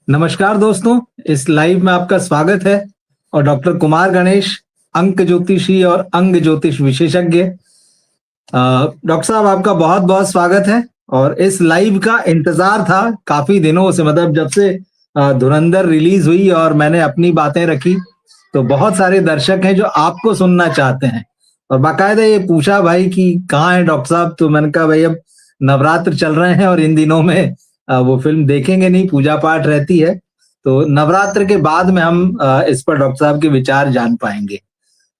नमस्कार दोस्तों, इस लाइव में आपका स्वागत है और डॉक्टर कुमार गणेश, अंक ज्योतिषी और अंग ज्योतिष विशेषज्ञ। डॉक्टर साहब, आपका बहुत बहुत स्वागत है। और इस लाइव का इंतजार था काफी दिनों से, मतलब जब से धुरंधर रिलीज हुई और मैंने अपनी बातें रखी, तो बहुत सारे दर्शक हैं जो आपको सुनना चाहते हैं और बाकायदा ये पूछा भाई कि कहाँ है डॉक्टर साहब। तो मैंने कहा भाई अब नवरात्र चल रहे हैं और इन दिनों में वो फिल्म देखेंगे नहीं, पूजा पाठ रहती है, तो नवरात्र के बाद में हम इस पर डॉक्टर साहब के विचार जान पाएंगे।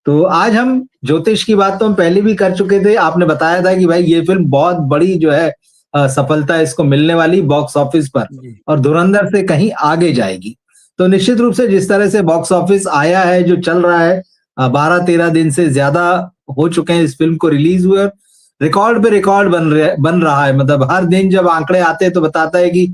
तो आज हम ज्योतिष की बात तो हम पहले भी कर चुके थे। आपने बताया था कि भाई ये फिल्म बहुत बड़ी जो है सफलता इसको मिलने वाली बॉक्स ऑफिस पर जी। और धुरंधर से कहीं आगे जाएगी। तो निश्चित रूप से जिस तरह से बॉक्स ऑफिस आया है, जो चल रहा है, 12-13 दिन से ज्यादा हो चुके हैं इस फिल्म को रिलीज हुए और रिकॉर्ड पे रिकॉर्ड बन रहा है। मतलब हर दिन जब आंकड़े आते हैं तो बताता है कि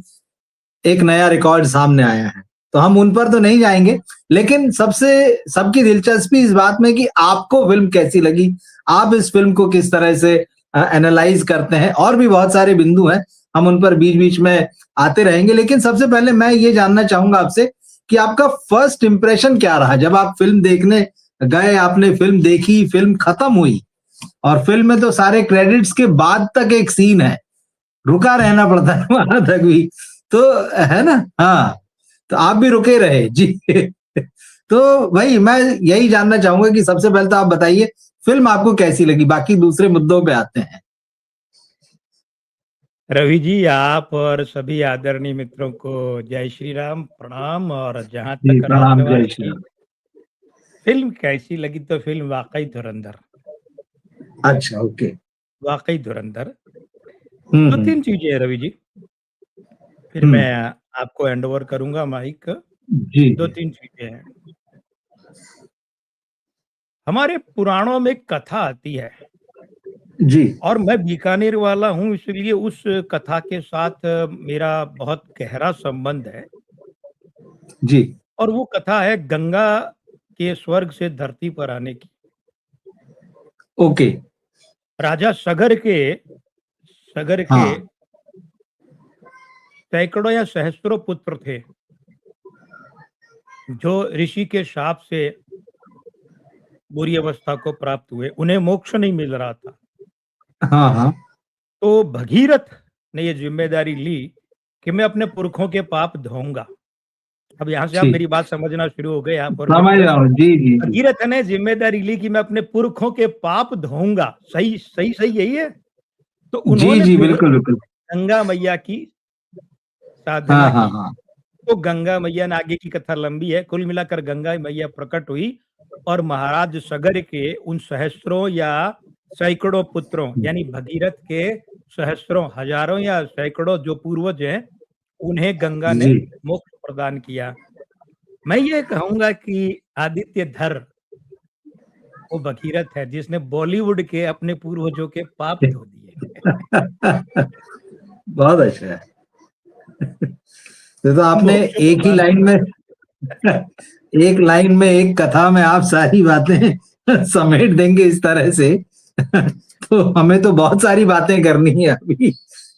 एक नया रिकॉर्ड सामने आया है। तो हम उन पर तो नहीं जाएंगे, लेकिन सबकी दिलचस्पी इस बात में कि आपको फिल्म कैसी लगी, आप इस फिल्म को किस तरह से एनालाइज करते हैं। और भी बहुत सारे बिंदु हैं, हम उन पर बीच बीच में आते रहेंगे। लेकिन सबसे पहले मैं ये जानना चाहूंगा आपसे कि आपका फर्स्ट इंप्रेशन क्या रहा जब आप फिल्म देखने गए, आपने फिल्म देखी, फिल्म खत्म हुई और फिल्म में तो सारे क्रेडिट्स के बाद तक एक सीन है, रुका रहना पड़ता है वहां तक भी, तो है ना। हाँ, तो आप भी रुके रहे जी। तो भाई मैं यही जानना चाहूंगा कि सबसे पहले तो आप बताइए फिल्म आपको कैसी लगी, बाकी दूसरे मुद्दों पे आते हैं। रवि जी, आप और सभी आदरणीय मित्रों को जय श्री राम, प्रणाम। और जहां जी तक रहा प्रणाम, सवाल जय श्री कि राम। फिल्म कैसी लगी, तो फिल्म वाकई धुरंधर, अच्छा, ओके। वाकई धुरंधर। दो हम्म। तीन चीजें हैं रवि जी, फिर हम्म। मैं आपको हैंड ओवर करूंगा माइक। जी दो जी। तीन चीजें हैं। हमारे पुराणों में एक कथा आती है जी और मैं बीकानेर वाला हूं, इसलिए उस कथा के साथ मेरा बहुत गहरा संबंध है। जी। और वो कथा है गंगा के स्वर्ग से धरती पर आने की। ओके। राजा सगर के हाँ सैकड़ों या सहस्त्रों पुत्र थे जो ऋषि के शाप से बुरी अवस्था को प्राप्त हुए, उन्हें मोक्ष नहीं मिल रहा था। हाँ। हाँ, तो भगीरथ ने ये जिम्मेदारी ली कि मैं अपने पुरखों के पाप धोऊंगा। अब यहाँ से आप ठीक, मेरी बात समझना शुरू हो गए यहाँ पर समझ मित्र। रहा हूँ। जी जी जी। भगीरथ ने जिम्मेदारी ली कि मैं अपने पुरखों के पाप धोऊंगा। सही सही सही, यही है। तो जी उन्होंने जी, फिर बिल्कुल बिल्कुल। गंगा मैया की साधना हाँ हाँ की। हाँ। तो गंगा मैया ने, आगे की कथा लंबी है, कुल मिलाकर गंगा मैया प्रकट हुई और महाराज सगर के उन सहस्त्रों या सैकड़ों पुत्रों, यानी भगीरथ के सहस्त्रों, हजारों या सैकड़ों जो पूर्वज हैं, उन्हें गंगा ने जी मोक्ष प्रदान किया। मैं ये कहूंगा कि आदित्य धर वो भगीरथ है जिसने बॉलीवुड के अपने पूर्वजों के पाप धो दिए। बहुत अच्छा है। तो आपने मोक्ष एक ही प्रदान लाइन में एक लाइन में, एक कथा में आप सारी बातें समेट देंगे इस तरह से। तो हमें तो बहुत सारी बातें करनी है अभी,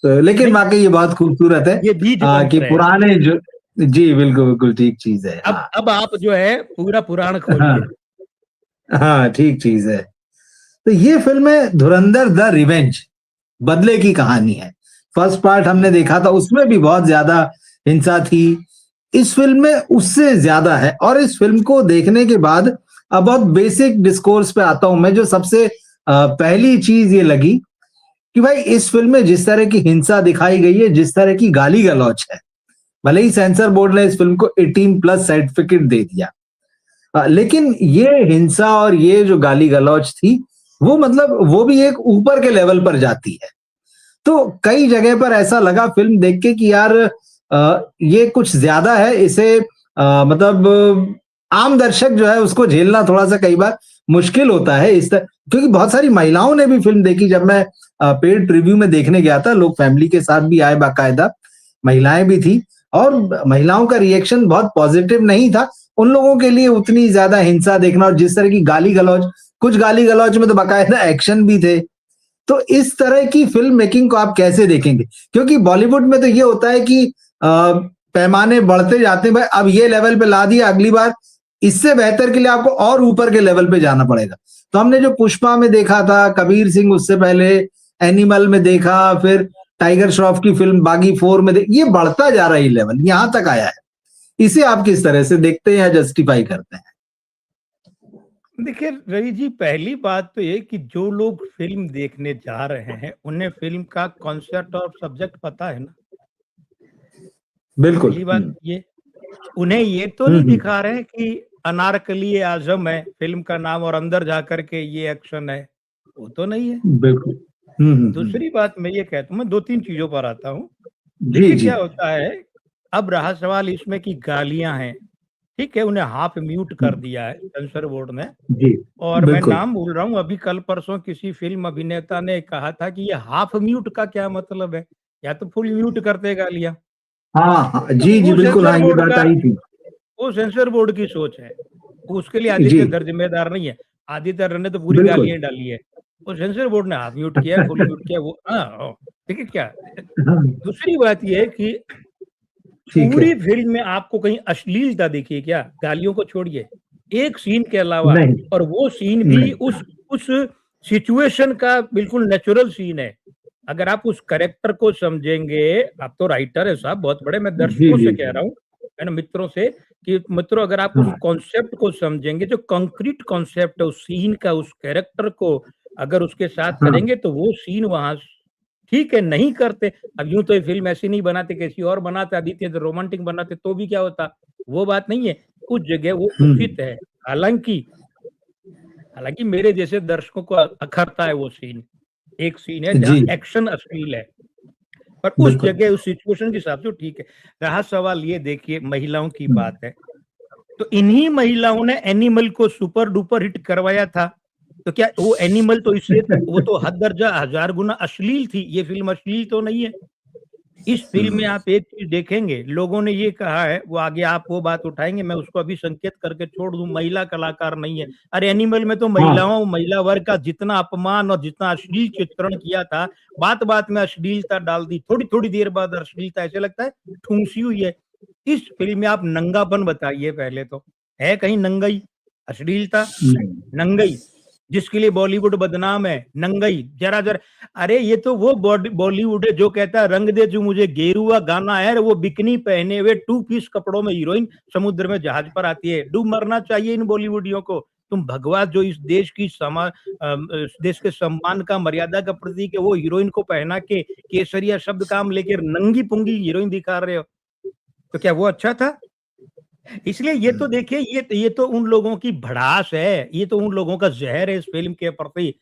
तो लेकिन नहीं, वाकई ये बहुत खूबसूरत है ये बीज कि मंत्र है। पुराने जो, जी बिल्कुल बिल्कुल ठीक चीज है। हाँ अब आप जो है पूरा पुराण हाँ खोलिए। हाँ, ठीक चीज है। तो ये फिल्म है धुरंधर द रिवेंज, बदले की कहानी है। फर्स्ट पार्ट हमने देखा था, उसमें भी बहुत ज्यादा हिंसा थी। इस फिल्म में उससे ज्यादा है। और इस फिल्म को देखने के बाद अब बहुत बेसिक डिस्कोर्स पे आता हूं मैं। जो सबसे पहली चीज ये लगी कि भाई इस फिल्म में जिस तरह की हिंसा दिखाई गई है, जिस तरह की गाली गलौज है, भले ही सेंसर बोर्ड ने इस फिल्म को 18+ सर्टिफिकेट दे दिया, लेकिन ये हिंसा और ये जो गाली गलौज थी, वो मतलब वो भी एक ऊपर के लेवल पर जाती है। तो कई जगह पर ऐसा लगा फिल्म देख के कि यार ये कुछ ज्यादा है। इसे मतलब आम दर्शक जो है उसको झेलना थोड़ा सा कई बार मुश्किल होता है इस तरह, क्योंकि बहुत सारी महिलाओं ने भी फिल्म देखी। जब मैं पेड प्रीव्यू में देखने गया था, लोग फैमिली के साथ भी आए, बाकायदा महिलाएं भी थी और महिलाओं का रिएक्शन बहुत पॉजिटिव नहीं था। उन लोगों के लिए उतनी ज्यादा हिंसा देखना और जिस तरह की गाली गलौज, कुछ गाली गलौज में तो बाकायदा एक्शन भी थे। तो इस तरह की फिल्म मेकिंग को आप कैसे देखेंगे? क्योंकि बॉलीवुड में तो ये होता है कि पैमाने बढ़ते जाते हैं, भाई अब ये लेवल पे ला दिया, अगली बार इससे बेहतर के लिए आपको और ऊपर के लेवल पे जाना पड़ेगा। तो हमने जो पुष्पा में देखा था, कबीर सिंह उससे पहले एनिमल में देखा, फिर टाइगर श्रॉफ की फिल्म बागी 4 में ये बढ़ता जा रहा है लेवल, यहां तक आया है। इसे आप किस तरह से देखते हैं या जस्टिफाई करते हैं? देखिए रवि जी, पहली बात तो ये कि जो लोग फिल्म देखने जा रहे हैं उन्हें फिल्म का कॉन्सेप्ट और सब्जेक्ट पता है ना। बिल्कुल। पहली बात ये, उन्हें ये तो नहीं दिखा रहे हैं कि अनारकली आजम है फिल्म का नाम और अंदर जाकर के ये एक्शन है, वो तो नहीं है। बिल्कुल। दूसरी बात मैं ये कहता हूँ, मैं 2-3 चीजों पर आता हूँ। जी देखिए जी क्या होता है, अब रहा सवाल इसमें कि गालियां हैं, ठीक है, उन्हें हाफ म्यूट कर दिया है सेंसर बोर्ड ने। जी और मैं बिल्कुल। नाम भूल रहा हूँ, अभी कल परसों किसी फिल्म अभिनेता ने कहा था कि ये हाफ म्यूट का क्या मतलब है, या तो फुल म्यूट करते गालियां। हाँ हाँ तो जी जी वो बिल्कुल, सेंसर हाँ ये बोर्ड बात का, आई थी। वो सेंसर बोर्ड की सोच है, उसके लिए जी आदित्य धर जिम्मेदार नहीं है। आदित्य धर ने तो पूरी बिल्कुल। गालियां डाली है, वो सेंसर बोर्ड ने हाफ म्यूट किया है, फुल म्यूट किया वो। हाँ, ठीक है क्या। हाँ, दूसरी बात ये है कि ठीक है। पूरी फिल्म में आपको कहीं अश्लीलता दिखी क्या? गालियों को छोड़िए, एक सीन के अलावा, नहीं और वो सीन भी नहीं। उस सिचुएशन का बिल्कुल नेचुरल सीन है। अगर आप उस कैरेक्टर को समझेंगे, आप तो राइटर है साहब बहुत बड़े, मैं जी दर्शकों जी से कह जी। रहा हूँ, है ना, मित्रों से, कि मित्रों अगर आप उस हाँ कॉन्सेप्ट को समझेंगे, जो कंक्रीट कॉन्सेप्ट है उस सीन का, उस कैरेक्टर को अगर उसके साथ हाँ करेंगे तो वो सीन वहां ठीक है, नहीं करते। अब यूँ तो ये फ़िल्म ऐसी नहीं बनाते, किसी और बनाते, आदित्य तो रोमांटिक बनाते तो भी क्या होता, वो बात नहीं है। उस जगह वो उचित है। हालाँकि हालाँकि मेरे जैसे दर्शकों को अखरता है वो सीन। एक सीन है जहाँ जी एक्शन अश्लील है, पर उस बिल्कुल। जगह उस सिचुएशन के हिसाब से वो ठीक है। रहा सवाल ये, देखिए महिलाओं की बात है, तो इन्हीं महिलाओं ने एनिमल को सुपर डुपर हिट करवाया था। तो क्या वो एनिमल तो इससे, वो तो हद दर्जा हजार गुना अश्लील थी, ये फ़िल्म अश्लील तो नहीं है। इस फ़िल्म में आप एक चीज़ देखेंगे, लोगों ने ये कहा है, वो आगे आप वो बात उठाएँगे, मैं उसको अभी संकेत करके छोड़ दूँ, महिला कलाकार नहीं है। अरे एनिमल में तो हाँ महिलाओं, महिला वर्ग का जितना अपमान और जितना अश्लील चित्रण किया था, बात-बात में अश्लीलता डाल दी, थोड़ी-थोड़ी देर बाद अश्लीलता, ऐसे लगता है ठूँसी हुई है। इस फ़िल्म में आप नंगापन बताइए पहले तो, है कहीं नंगाई? अश्लीलता? नहीं नंगई, जिसके लिए बॉलीवुड बदनाम है, नंगई, जरा-जरा। अरे ये तो वो बॉलीवुड है जो कहता है रंग दे जो मुझे गेरुआ गाना है, वो बिकिनी पहने हुए 2 पीस कपड़ों में हीरोइन समुद्र में जहाज पर आती है। डूब मरना चाहिए इन बॉलीवुडियों को। तुम भगवा जो इस देश की इस देश के सम्मान का, मर्यादा का प्रतीक है, वो हीरोइन को पहना के केसरिया शब्द काम लेकर नंगी-पुंगी हीरोइन दिखा रहे हो। तो क्या वो अच्छा था? इसलिए ये तो देखिए, ये तो उन लोगों की भड़ास है, ये तो उन लोगों का ज़हर है इस फ़िल्म के प्रति।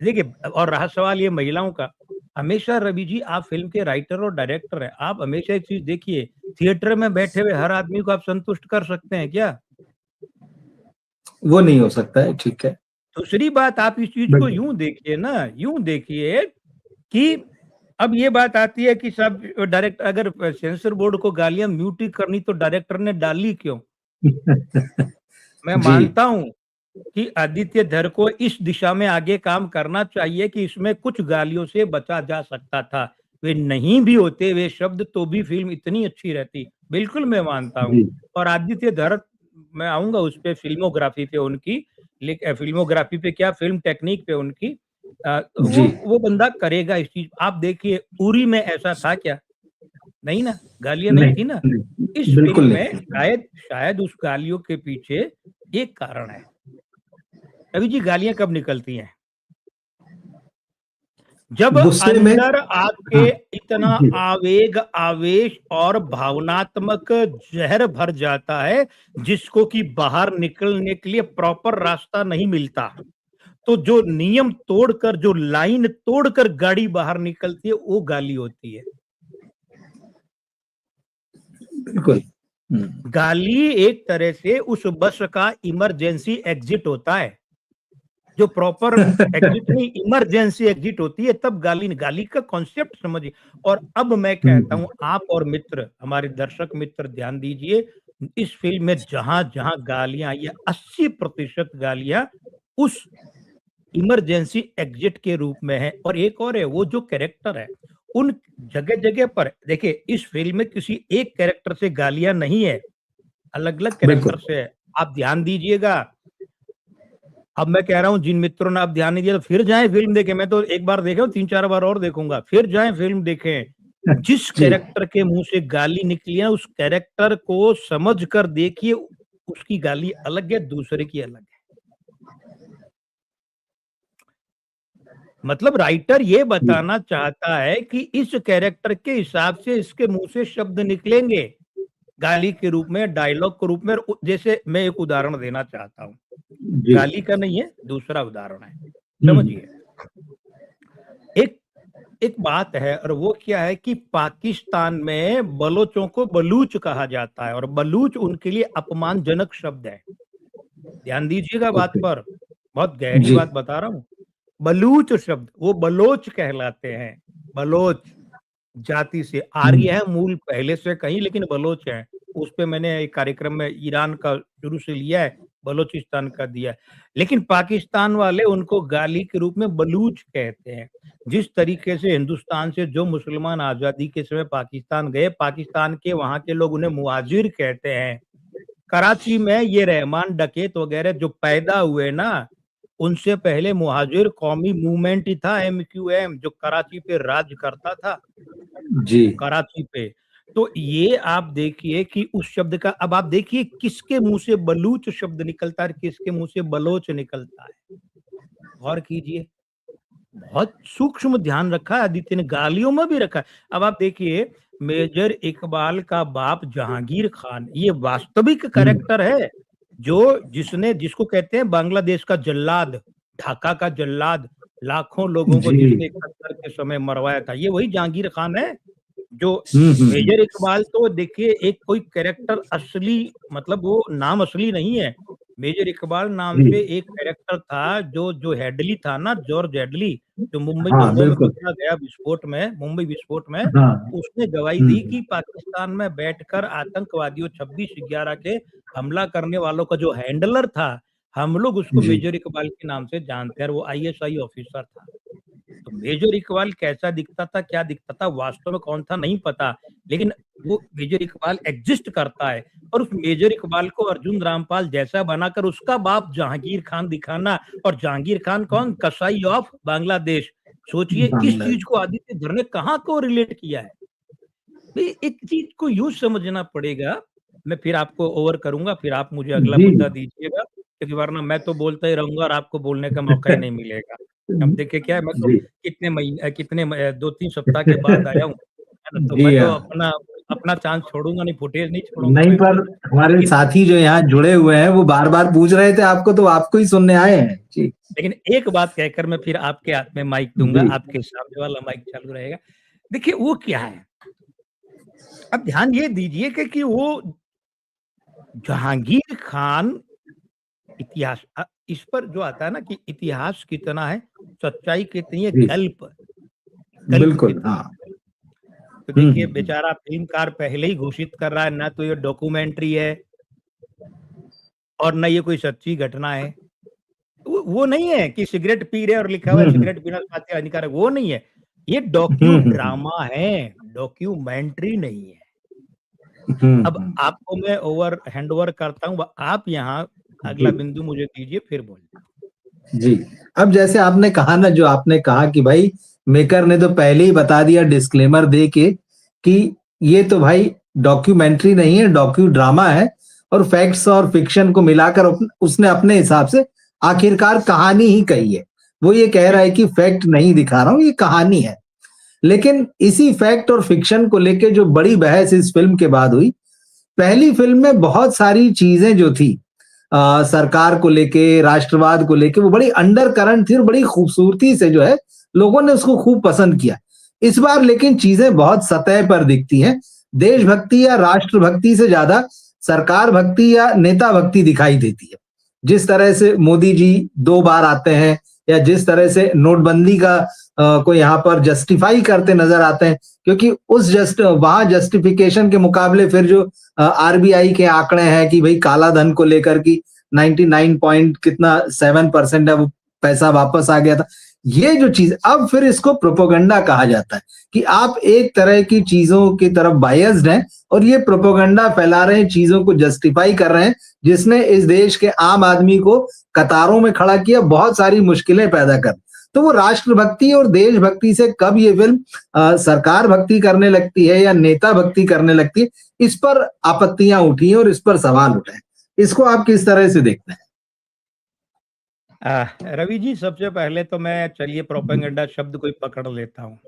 देखिए, और रहा सवाल ये महिलाओं का, हमेशा रवि जी आप फ़िल्म के राइटर और डायरेक्टर हैं, आप हमेशा एक चीज़ देखिए, थिएटर में बैठे हुए हर आदमी को आप संतुष्ट कर सकते हैं क्या? वो नहीं हो सकता है, ठीक है। दूसरी बात, आप इस चीज़ को बिल्कुल। यूँ देखिए ना, यूँ देखिए कि अब ये बात आती है कि साहब डायरेक्ट अगर सेंसर बोर्ड को गालियाँ म्यूट ही करनी तो डायरेक्टर ने डाली क्यों? मैं जी मानता हूँ कि आदित्य धर को इस दिशा में आगे काम करना चाहिए कि इसमें कुछ गालियों से बचा जा सकता था। वे नहीं भी होते वे शब्द तो भी फ़िल्म इतनी अच्छी रहती। बिल्कुल मैं मानता हूँ, जी और आदित्य धर, मैं आऊँगा उस पे फ़िल्मोग्राफ़ी पे उनकी, फ़िल्मोग्राफ़ी पे क्या, फ़िल्म टेक्नीक पे उनकी, जी वो बंदा करेगा इस चीज़। आप देखिए उरी में ऐसा था क्या? नहीं ना, गालियाँ नहीं नहीं थी ना। इस नहीं फ़िल्म बिल्कुल में नहीं। शायद शायद उस गालियों के पीछे एक कारण है। रवि जी, गालियाँ कब निकलती हैं? जब गुस्से में। अंदर आपके हाँ इतना जी आवेग, आवेश और भावनात्मक ज़हर भर जाता है, जिसको कि बाहर निकलने के लिए प्रॉपर रास्ता नहीं मिलता। तो जो नियम तोड़कर, जो लाइन तोड़कर गाड़ी बाहर निकलती है, वो गाली होती है। बिल्कुल। गाली एक तरह से उस बस का इमरजेंसी एग्जिट होता है। जो प्रॉपर एग्जिट नहीं, इमरजेंसी एग्जिट होती है, तब गाली, गाली का कॉन्सेप्ट समझिए। और अब मैं कहता हूँ, आप और मित्र, हमारे दर्शक मित्र ध्यान दीजिए, इस फ़िल्म में जहाँ-जहाँ गालियाँ आई है, 80% गालियाँ उस इमरजेंसी एग्जिट के रूप में है। और एक और है, वो जो कैरेक्टर है, उन जगह जगह पर देखिए, इस फिल्म में किसी एक कैरेक्टर से गालियां नहीं है, अलग अलग कैरेक्टर बिल्कुल। से है। आप ध्यान दीजिएगा। अब मैं कह रहा हूँ, जिन मित्रों ने आप ध्यान नहीं दिया तो फिर जाएं फिल्म देखें। मैं तो एक बार देखा हूँ, 3-4 बार और देखूंगा। फिर जाएं फिल्म देखें। जिस जी। कैरेक्टर के मुंह से गाली निकली है, उस कैरेक्टर को समझ कर देखिए, उसकी गाली अलग है, दूसरे की अलग है। मतलब राइटर ये बताना चाहता है कि इस कैरेक्टर के हिसाब से इसके मुंह से शब्द निकलेंगे, गाली के रूप में, डायलॉग के रूप में। जैसे मैं एक उदाहरण देना चाहता हूँ, जी। गाली का नहीं है, दूसरा उदाहरण है, हम्म। समझिए। एक एक बात है, और वो क्या है कि पाकिस्तान में बलोचों को बलूच कहा जाता है, और बलूच उनके लिए अपमानजनक शब्द है। ध्यान दीजिएगा बात ओके। पर, बहुत गहरी जी। बात बता रहा हूँ। बलूच शब्द, वो बलोच कहलाते हैं। बलोच जाति से आर्य है, मूल पहले से कहीं, लेकिन बलोच है। उस पे मैंने एक कार्यक्रम में ईरान का शुरू से लिया है, बलोचिस्तान का दिया है। लेकिन पाकिस्तान वाले उनको गाली के रूप में बलूच कहते हैं। जिस तरीके से हिंदुस्तान से जो मुसलमान आजादी के समय पाकिस्तान गए, पाकिस्तान के वहां के लोग उन्हें मुहाजिर कहते हैं। कराची में ये रहमान डकैत वगैरह जो पैदा हुए ना, उनसे पहले मुहाजिर कौमी मूवमेंट ही था, एमक्यूएम, जो कराची पे राज करता था, जी। कराची पे। तो ये आप देखिए कि उस शब्द का, अब आप देखिए किसके मुंह से बलूच शब्द निकलता है, किसके मुंह से बलोच निकलता है। गौर कीजिए, बहुत सूक्ष्म ध्यान रखा है आदित्य ने, गालियों में भी रखा है। अब आप देखिए, मेजर इकबाल का बाप जहांगीर खान, ये वास्तविक कैरेक्टर है, जो जिसको कहते हैं बांग्लादेश का जल्लाद, ढाका का जल्लाद, लाखों लोगों को जी। जिसने 71 के समय मरवाया था, ये वही जहांगीर खान है। जो हम्म। मेजर इकबाल तो देखिए एक कोई कैरेक्टर असली, मतलब वो नाम असली नहीं है। मेजर इकबाल नाम जी। से एक कैरेक्टर था, जो जो हेडली था ना, जॉर्ज हेडली, जो मुंबई हाँ बमों में बिल्कुल। पकड़ा गया विस्फोट में, मुंबई विस्फोट में। हाँ। उसने गवाही दी हम्म। कि पाकिस्तान में बैठकर आतंकवादियों 26/11 के हमला करने वालों का जो हैंडलर था, हम लोग उसको जी। मेजर इकबाल के नाम से जानते हैं, और वो आईएसआई ऑफिसर था। तो मेजर इकबाल कैसा दिखता था, क्या दिखता था, वास्तव में कौन था नहीं पता, लेकिन वो मेजर इकबाल एग्जिस्ट करता है। और उस मेजर इकबाल को अर्जुन रामपाल जैसा बनाकर उसका बाप जहांगीर खान दिखाना, और जहांगीर खान कौन, कसाई ऑफ बांग्लादेश। सोचिए इस बांग्ला। चीज को आदित्य धर ने कहाँ को रिलेट किया है। भाई एक चीज को यूं समझना पड़ेगा। मैं फिर आपको ओवर करूंगा, फिर आप मुझे अगला जी। मुद्दा दीजिएगा, क्योंकि वरना मैं तो बोलता ही रहूंगा और आपको बोलने का मौका ही नहीं मिलेगा। अब देखिए क्या है, मैं तो जी। कितने महीने, कितने 2-3 सप्ताह के बाद आया हूँ, है ना? तो जी मैं तो हाँ। अपना अपना चांस छोड़ूंगा नहीं, फुटेज नहीं छोड़ूंगा नहीं, मैं पर फिर। हमारे लेकिन साथी जो यहाँ जुड़े हुए हैं वो बार बार पूछ रहे थे आपको, तो आपको ही सुनने आए हैं जी। लेकिन एक बात कहकर मैं फिर आपके हाथ में माइक दूंगा, जी। आपके सामने वाला माइक चालू रहेगा। देखिए वो क्या है, अब ध्यान ये दीजिए कि वो जहांगीर खान, इतिहास इस पर जो आता है ना कि इतिहास कितना है, सच्चाई कितनी है, जी। गल्प गल्प बिल्कुल। कितना हाँ। है। तो देखिए हम्म। बेचारा फिल्मकार पहले ही घोषित कर रहा है, ना तो ये डॉक्यूमेंट्री है और ना ये कोई सच्ची घटना है। वो नहीं है कि सिगरेट पी रहे और लिखा हुआ है हम्म। सिगरेट पीना स्वास्थ्य हानिकारक, वो नहीं है। ये डॉक्यू हम्म। ड्रामा है, डॉक्यूमेंट्री नहीं है। अब हम्म। आपको मैं हैंड ओवर करता हूँ, आप यहाँ जी। अगला बिंदु मुझे दीजिए, फिर बोलिए। जी। अब जैसे आपने कहा ना, जो आपने कहा कि भाई मेकर ने तो पहले ही बता दिया डिस्क्लेमर दे के कि ये तो भाई डॉक्यूमेंट्री नहीं है, डॉक्यू ड्रामा है, और फैक्ट्स और फिक्शन को मिलाकर उसने अपने हिसाब से आखिरकार कहानी ही कही है। वो ये कह रहा है कि फैक्ट नहीं दिखा रहा हूं, ये कहानी है। लेकिन इसी फैक्ट और फिक्शन को लेके जो बड़ी बहस इस फिल्म के बाद हुई, पहली फिल्म में बहुत सारी चीजें जो थी सरकार को लेके, राष्ट्रवाद को लेके, वो बड़ी अंडर करंट थी और बड़ी खूबसूरती से जो है लोगों ने उसको खूब पसंद किया। इस बार लेकिन चीजें बहुत सतह पर दिखती हैं। देशभक्ति या राष्ट्रभक्ति से ज्यादा सरकार भक्ति या नेता भक्ति दिखाई देती है। जिस तरह से मोदी जी 2 बार आते हैं, या जिस तरह से नोटबंदी का को यहाँ पर जस्टिफाई करते नजर आते हैं, क्योंकि उस वहां जस्टिफिकेशन के मुकाबले फिर जो आरबीआई के आंकड़े हैं कि भाई काला धन को लेकर की 99 पॉइंट कितना 7% है वो पैसा वापस आ गया था। ये जो चीज, अब फिर इसको प्रोपोगंडा कहा जाता है कि आप एक तरह की चीजों की तरफ बायस्ड हैं और ये प्रोपोगंडा फैला रहे हैं, चीजों को जस्टिफाई कर रहे हैं, जिसने इस देश के आम आदमी को कतारों में खड़ा किया, बहुत सारी मुश्किलें पैदा कर। तो वो राष्ट्रभक्ति और देशभक्ति से कब ये फिल्म सरकार भक्ति करने लगती है या नेता भक्ति करने लगती है, इस पर आपत्तियां उठी हैं और इस पर सवाल उठे हैं। इसको आप किस तरह से देखते हैं? रवि जी, सबसे पहले तो मैं चलिए प्रोपेगेंडा शब्द को ही पकड़ लेता हूँ।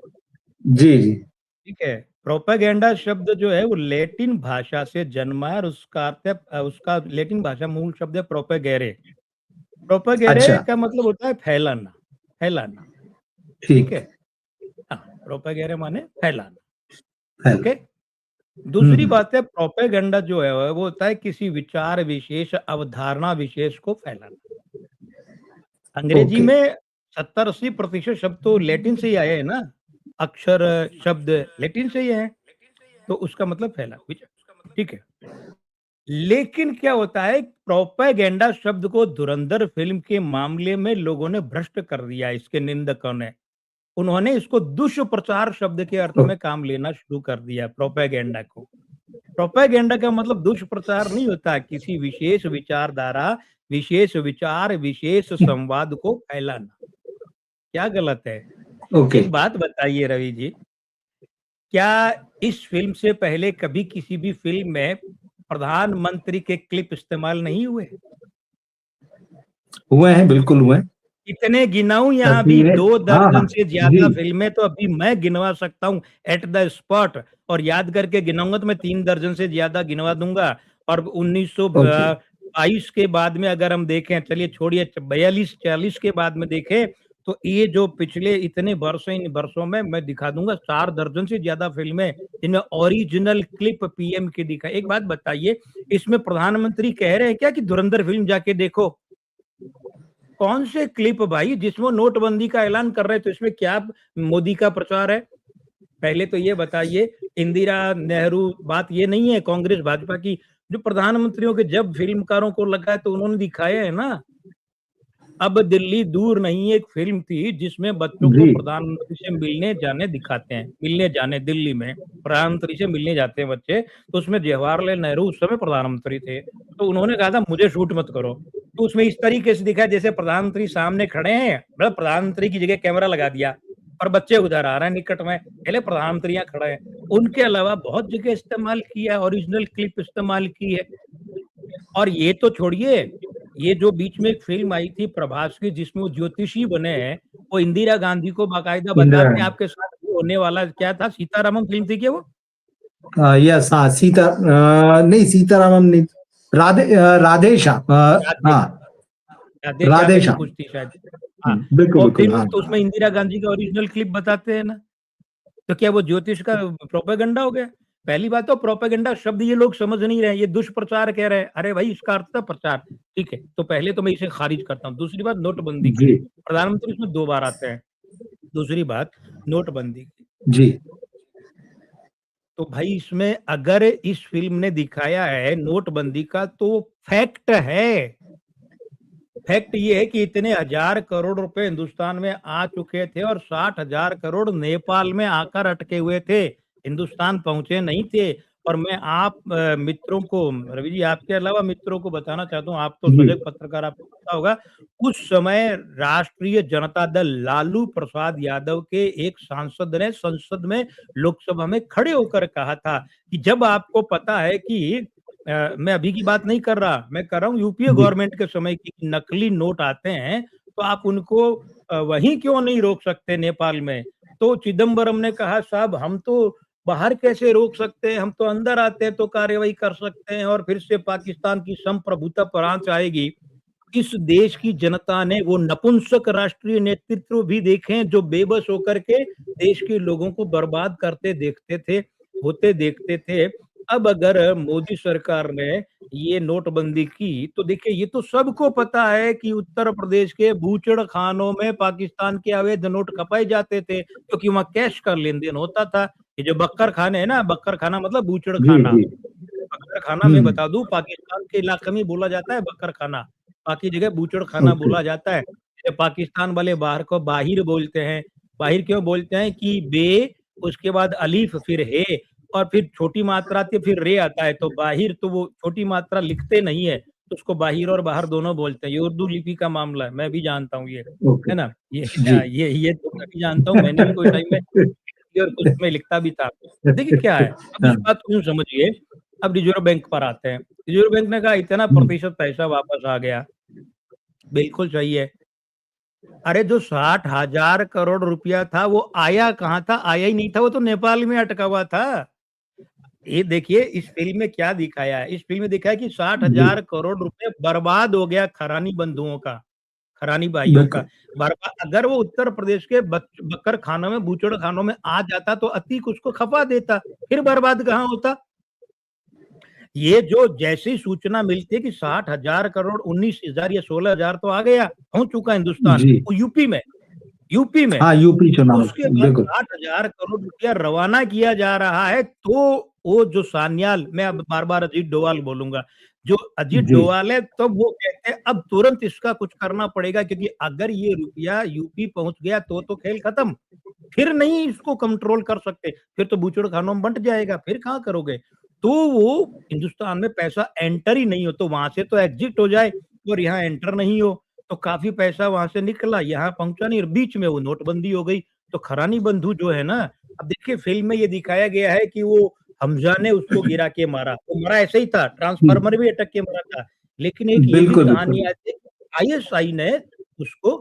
जी जी। ठीक है। प्रोपेगेंडा शब्द जो है वो लैटिन भाषा से जन्मा है और उसका अर्थ है उसका लैटिन भाषा मूल शब्द है प्रोपेगेरे। प्रोपेगेरे अच्छा। का मतलब होता है फैलाना, फैलाना। ठीक ठीक। है। हाँ, प्रोपेगेरे माने फैलाना। हेलो। ओके। दूसरी बात है प्रोपेगेंडा जो है वो होता है किसी विचार विशेष, अवधारणा विशेष को फैलाना। अंग्रेजी ओके। में 70-80% शब्द तो लैटिन से ही आए हैं ना, अक्षर शब्द लैटिन से ही है, तो उसका मतलब फैला विचार। ठीक है। लेकिन क्या होता है, प्रोपेगेंडा शब्द को धुरंधर फिल्म के मामले में लोगों ने भ्रष्ट कर दिया, इसके निंदकों ने। उन्होंने इसको दुष्प्रचार शब्द के अर्थ में काम लेना शुरू कर दिया प्रोपेगेंडा को। प्रोपेगेंडा का मतलब दुष्प्रचार नहीं होता, किसी विशेष विचारधारा, विशेष विचार, विशेष संवाद को फैलाना। क्या गलत है? ओके। एक बात बताइए रवि जी, क्या इस फिल्म से पहले कभी किसी भी फिल्म में प्रधानमंत्री के क्लिप इस्तेमाल नहीं हुए? हुए हैं, बिल्कुल हुए हैं। कितने गिनाऊं? यहाँ भी तस्वीरें। 2 हाँ हाँ। दर्जन से ज्यादा जी। फिल्में तो अभी मैं गिनवा सकता हूँ एट द स्पॉट, और याद करके गिनाऊंगा तो मैं 3 दर्जन से ज्यादा गिनवा दूंगा। और ओके। 1922 के बाद में अगर हम देखें, चलिए छोड़िए, 42-40 के बाद में देखें, तो ये जो पिछले इतने वर्षों, इन वर्षों में मैं दिखा दूंगा 4 दर्जन से ज्यादा फिल्में जिनमें ओरिजिनल क्लिप पीएम की दिखा। एक बात बताइए, इसमें प्रधानमंत्री कह रहे हैं क्या कि धुरंधर फिल्म जाके देखो? कौन से क्लिप भाई जिसमें नोटबंदी का ऐलान कर रहे हैं, तो इसमें क्या मोदी का प्रचार है? पहले तो ये बताइए। इंदिरा नेहरू बात ये नहीं है कांग्रेस भाजपा की, जो प्रधानमंत्रियों के जब फिल्मकारों को लगा है तो उन्होंने दिखाया है ना। अब दिल्ली दूर नहीं एक फिल्म थी जिसमें बच्चों को जी। प्रधानमंत्री से मिलने जाने दिखाते हैं, मिलने जाने, दिल्ली में प्रधानमंत्री से मिलने जाते हैं बच्चे, तो उसमें जवाहरलाल नेहरू उस समय प्रधानमंत्री थे, तो उन्होंने कहा था मुझे शूट मत करो। तो उसमें इस तरीके से दिखा जैसे प्रधानमंत्री सामने खड़े हैं, मतलब प्रधानमंत्री की जगह कैमरा लगा दिया और बच्चे उधर आ रहे हैं निकट में, पहले प्रधानमंत्री यहाँ खड़े हैं। उनके अलावा बहुत जगह इस्तेमाल किया, ओरिजिनल क्लिप इस्तेमाल की है। और ये तो छोड़िए, ये जो बीच में एक फिल्म आई थी प्रभास की जिसमें वो ज्योतिषी बने हैं, वो इंदिरा गांधी को बाकायदा इंदिरा बताते हैं गांधी। आपके साथ ये होने वाला क्या था, सीतारामम फिल्म थी क्या वो? यस। हाँ, नहीं, सीतारामम नहीं। राधे श्याम। राधे हाँ। राधे श्याम राधे ऐसी श्याम। कुछ थी शायद। हाँ। बिल्कुल और बिल्कुल। फिर हाँ तो उसमें इंदिरा गांधी का ओरिजिनल क्लिप बताते हैं ना, तो क्या वो ज्योतिष का प्रोपेगेंडा हो गया? पहली बात तो प्रोपेगेंडा शब्द ये लोग समझ नहीं रहे, ये दुष्प्रचार कह रहे हैं। अरे भाई, इसका अर्थ था प्रचार। ठीक है, तो पहले तो मैं इसे खारिज करता हूँ। दूसरी बात नोटबंदी की, जी। प्रधानमंत्री इसमें 2 बार आते हैं। दूसरी बात नोटबंदी की, जी। तो भाई इसमें अगर इस फिल्म ने दिखाया है नोटबंदी का, तो फैक्ट है। फैक्ट ये है कि इतने हजार करोड़ रुपए हिंदुस्तान में आ चुके थे और 60,000 करोड़ नेपाल में आकर अटके हुए थे, हिंदुस्तान पहुंचे नहीं थे। और मैं आप मित्रों को, रवि जी आपके अलावा मित्रों को बताना चाहता हूँ, आप तो जी। सजग पत्रकार, आपको पता होगा, उस समय राष्ट्रीय जनता दल लालू प्रसाद यादव के एक सांसद ने संसद में, लोकसभा में खड़े होकर कहा था कि जब आपको पता है कि मैं अभी की बात नहीं कर रहा, मैं कर रहा हूँ यूपीए जी। गवर्नमेंट के समय की, नकली नोट आते हैं, तो आप उनको वहीं क्यों नहीं रोक सकते नेपाल में? तो चिदम्बरम ने कहा साहब हम तो बाहर कैसे रोक सकते हैं, हम तो अंदर आते हैं तो कार्रवाई कर सकते हैं और फिर से पाकिस्तान की संप्रभुता पर आंच आएगी। इस देश की जनता ने वो नपुंसक राष्ट्रीय नेतृत्व भी देखे हैं जो बेबस होकर के देश के लोगों को बर्बाद करते देखते थे, होते देखते थे। अब अगर मोदी सरकार ने ये नोटबंदी की, तो देखिए ये तो सबको पता है कि उत्तर प्रदेश के बूचड़ खानों में पाकिस्तान के अवैध नोट खपाए जाते थे, क्योंकि वहां कैश का लेन देन होता था। ये जो बक्कर खाने है ना, बक्कर खाना मतलब बूचड़ जी। खाना। जी। बक्कर खाना मैं बता दूं, पाकिस्तान के इलाके में बोला जाता है बक्कर खाना, बाकी जगह बूचड़ खाना ओके। बोला जाता है। जैसे पाकिस्तान वाले बाहर को बाहिर बोलते हैं, बाहिर क्यों बोलते हैं कि बे, उसके बाद अलीफ, फिर हे, और फिर छोटी मात्रा आती है, फिर रे आता है, तो बाहिर तो वो छोटी मात्रा लिखते नहीं है, तो उसको बाहिर और बाहर दोनों बोलते हैं। ये उर्दू लिपि का मामला है, मैं भी जानता हूँ ये, ओके। है ना? ये जी। ये तो मैं भी जानता हूँ, मैंने भी कोई टाइम में और कुछ में लिखता भी था। देखिए क्या है, अब इस हाँ। बात को यूँ समझिए, अब रिज़र्व बैंक पर आते हैं। रिज़र्व बैंक ने कहा इतना प्रतिशत पैसा वापस आ गया, बिल्कुल सही है। अरे जो 60,000 करोड़ रुपया था वो आया कहाँ था? आया ही नहीं था, वो तो नेपाल में अटका हुआ था। ये देखिए इस फ़िल्म में क्या दिखाया है, इस फ़िल्म में दिखाया है कि जी, 60,000 करोड़ रुपए बर्बाद हो गया खरानी बंधुओं का, खरानी भाइयों का। बिल्कुल। अगर वो उत्तर प्रदेश के बक्कर खानों में, बूचड़ खानों में आ जाता तो अतीक उसको खपा देता, फिर बर्बाद कहाँ होता? ये जो जैसी सूचना मिलती है कि 60,000 करोड़, 19,000 या 16,000 तो आ गया, पहुँच चुका हिंदुस्तान, जी। वो यूपी में। हाँ, यूपी चुनाव, उसके बाद बिल्कुल। 60,000 करोड़ रुपया रवाना किया जा रहा है, तो वो जो सान्याल, मैं अब बार-बार अजीत डोभाल बोलूँगा, जो अजीत जी, डोभाल है, तो वो कहते हैं अब तुरंत इसका कुछ करना पड़ेगा क्योंकि अगर ये रुपया यूपी पहुँच गया तो खेल खत्म। फिर नहीं इसको कंट्रोल कर सकते, फिर तो बूचड़खानों में बँट जाएगा, फिर कहाँ करोगे? तो वो हिंदुस्तान में पैसा एंटर ही नहीं हो, तो वहाँ से तो एग्ज़िट हो जाए और यहाँ एंटर नहीं हो, तो काफ़ी पैसा वहाँ से निकला, यहाँ पहुँचा नहीं और बीच में वो नोटबंदी हो गई। तो खरानी बंधु जो है ना, अब देखिए फ़िल्म में ये दिखाया गया है कि वो हमज़ा ने उसको गिरा के मारा, वो मरा ऐसे ही था, जी, ट्रांसफ़ार्मर भी अटक के मरा था। लेकिन एक ये भी बिल्कुल, कहानी बिल्कुल। है कि आईएसआई ने उसको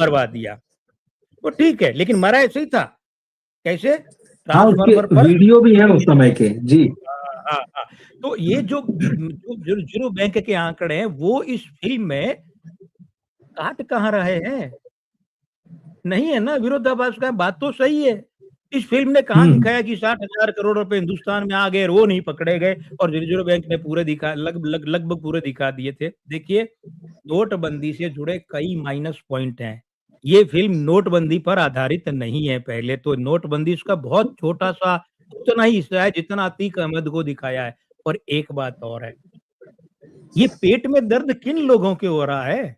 मरवा दिया। तो ठीक है, लेकिन मरा ऐसे ही था। कैसे? हाँ, उसके ट्रांसफ़ार्मर पर वीडियो भी है उस समय के। जी, हाँ, हाँ, हाँ। तो ये जो रिज़र्व बैंक के आंकड़े हैं, वो इस फ़िल्म में काट कहाँ रहे हैं? नहीं है ना, विरोधाभास का है, बात तो सही है। इस फ़िल्म ने कहाँ हुँ, दिखाया कि 60,000 करोड़ रुपए हिंदुस्तान में आ गए और वो नहीं पकड़े गए और रिज़र्व बैंक ने पूरे लगभग पूरे दिखा दिए थे। देखिए, नोटबंदी से जुड़े कई माइनस पॉइंट हैं। ये फ़िल्म नोटबंदी पर आधारित नहीं है पहले तो, नोटबंदी इसका बहुत छोटा-सा उतना ही हिस्सा है जितना अतीक अहमद को दिखाया है। और एक बात और है, ये पेट में दर्द किन लोगों के हो रहा है?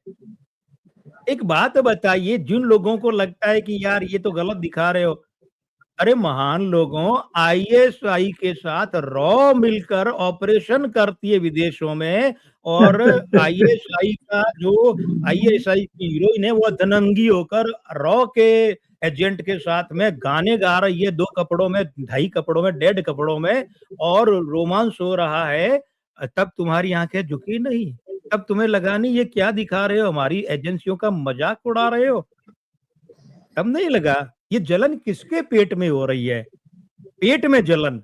एक बात बताइए, जिन लोगों को लगता है कि यार ये तो गलत दिखा रहे हो, अरे महान लोगों, आईएसआई के साथ रॉ मिलकर ऑपरेशन करती है विदेशों में और आईएसआई का जो आईएसआई की हीरोइन है वो धनंगी होकर रॉ के एजेंट के साथ में गाने गा रही है 2 कपड़ों में, ढाई कपड़ों में, डेढ़ कपड़ों में और रोमांस हो रहा है। तब तुम्हारी आँखें झुकी नहीं? तब तुम्हें लगा नहीं ये क्या दिखा रहे हो? हमारी एजेंसियों का मज़ाक उड़ा रहे हो? तब नहीं लगा? ये जलन किसके पेट में हो रही है? पेट में जलन,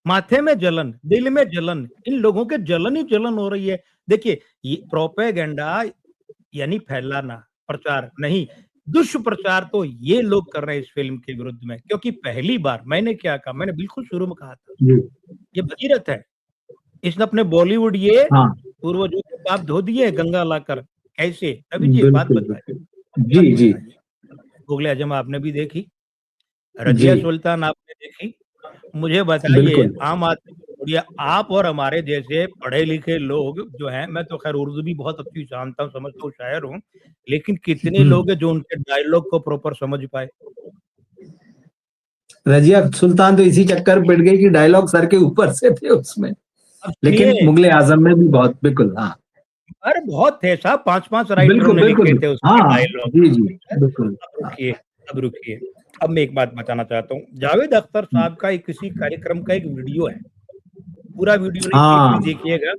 माथे में जलन, दिल में जलन, इन लोगों के जलन ही जलन हो रही है। देखिए, ये प्रोपेगेंडा यानी फैलाना, प्रचार नहीं, दुष्प्रचार तो ये लोग कर रहे हैं इस फ़िल्म के विरुद्ध में क्योंकि पहली बार मैंने क्या कहा, मैंने बिल्कुल शुरू में कहा था, जी, ये भगीरथ है। इसने अपने बॉलीवुड ये हाँ, पूर्वजों के पाप धो दिए गंगा लाकर। कैसे? रवि जी एक बात बिल्कुल, बताइए, बिल्कुल। बात जी, जी, बताइए। मुग़ल-ए आज़म आपने भी देखी, जी, रज़िया सुल्तान आपने देखी। मुझे बताइए बिल्कुल। आम आदमी को छोड़िए, आप और हमारे जैसे पढ़े-लिखे लोग जो हैं, मैं तो ख़ैर उर्दू भी बहुत अच्छी जानता हूँ, समझता हूँ, शायर हूँ। लेकिन कितने हुँ, लोग हैं जो उनके डायलॉग को प्रॉपर समझ पाए? रज़िया सुल्तान तो इसी चक्कर में पिट गई कि डायलॉग सर के ऊपर से थे उसमें। अब लेकिन सुनिए, मुग़ल-ए आज़म में भी बहुत बिल्कुल, हाँ। अरे बहुत थे साहब, 5-5 राइटरों बिल्कुल, ने लिखे बिल्कुल। थे उसके हाँ, डायलॉग। जी, जी, हैं? बिल्कुल। अब हाँ, रुकिए, अब रुकिए। अब मैं एक बात बताना चाहता हूँ। जावेद अख्तर हुँ, साहब का एक किसी कार्यक्रम का एक वीडियो है। पूरा वीडियो नहीं, क्लिप हाँ, भी देखिएगा।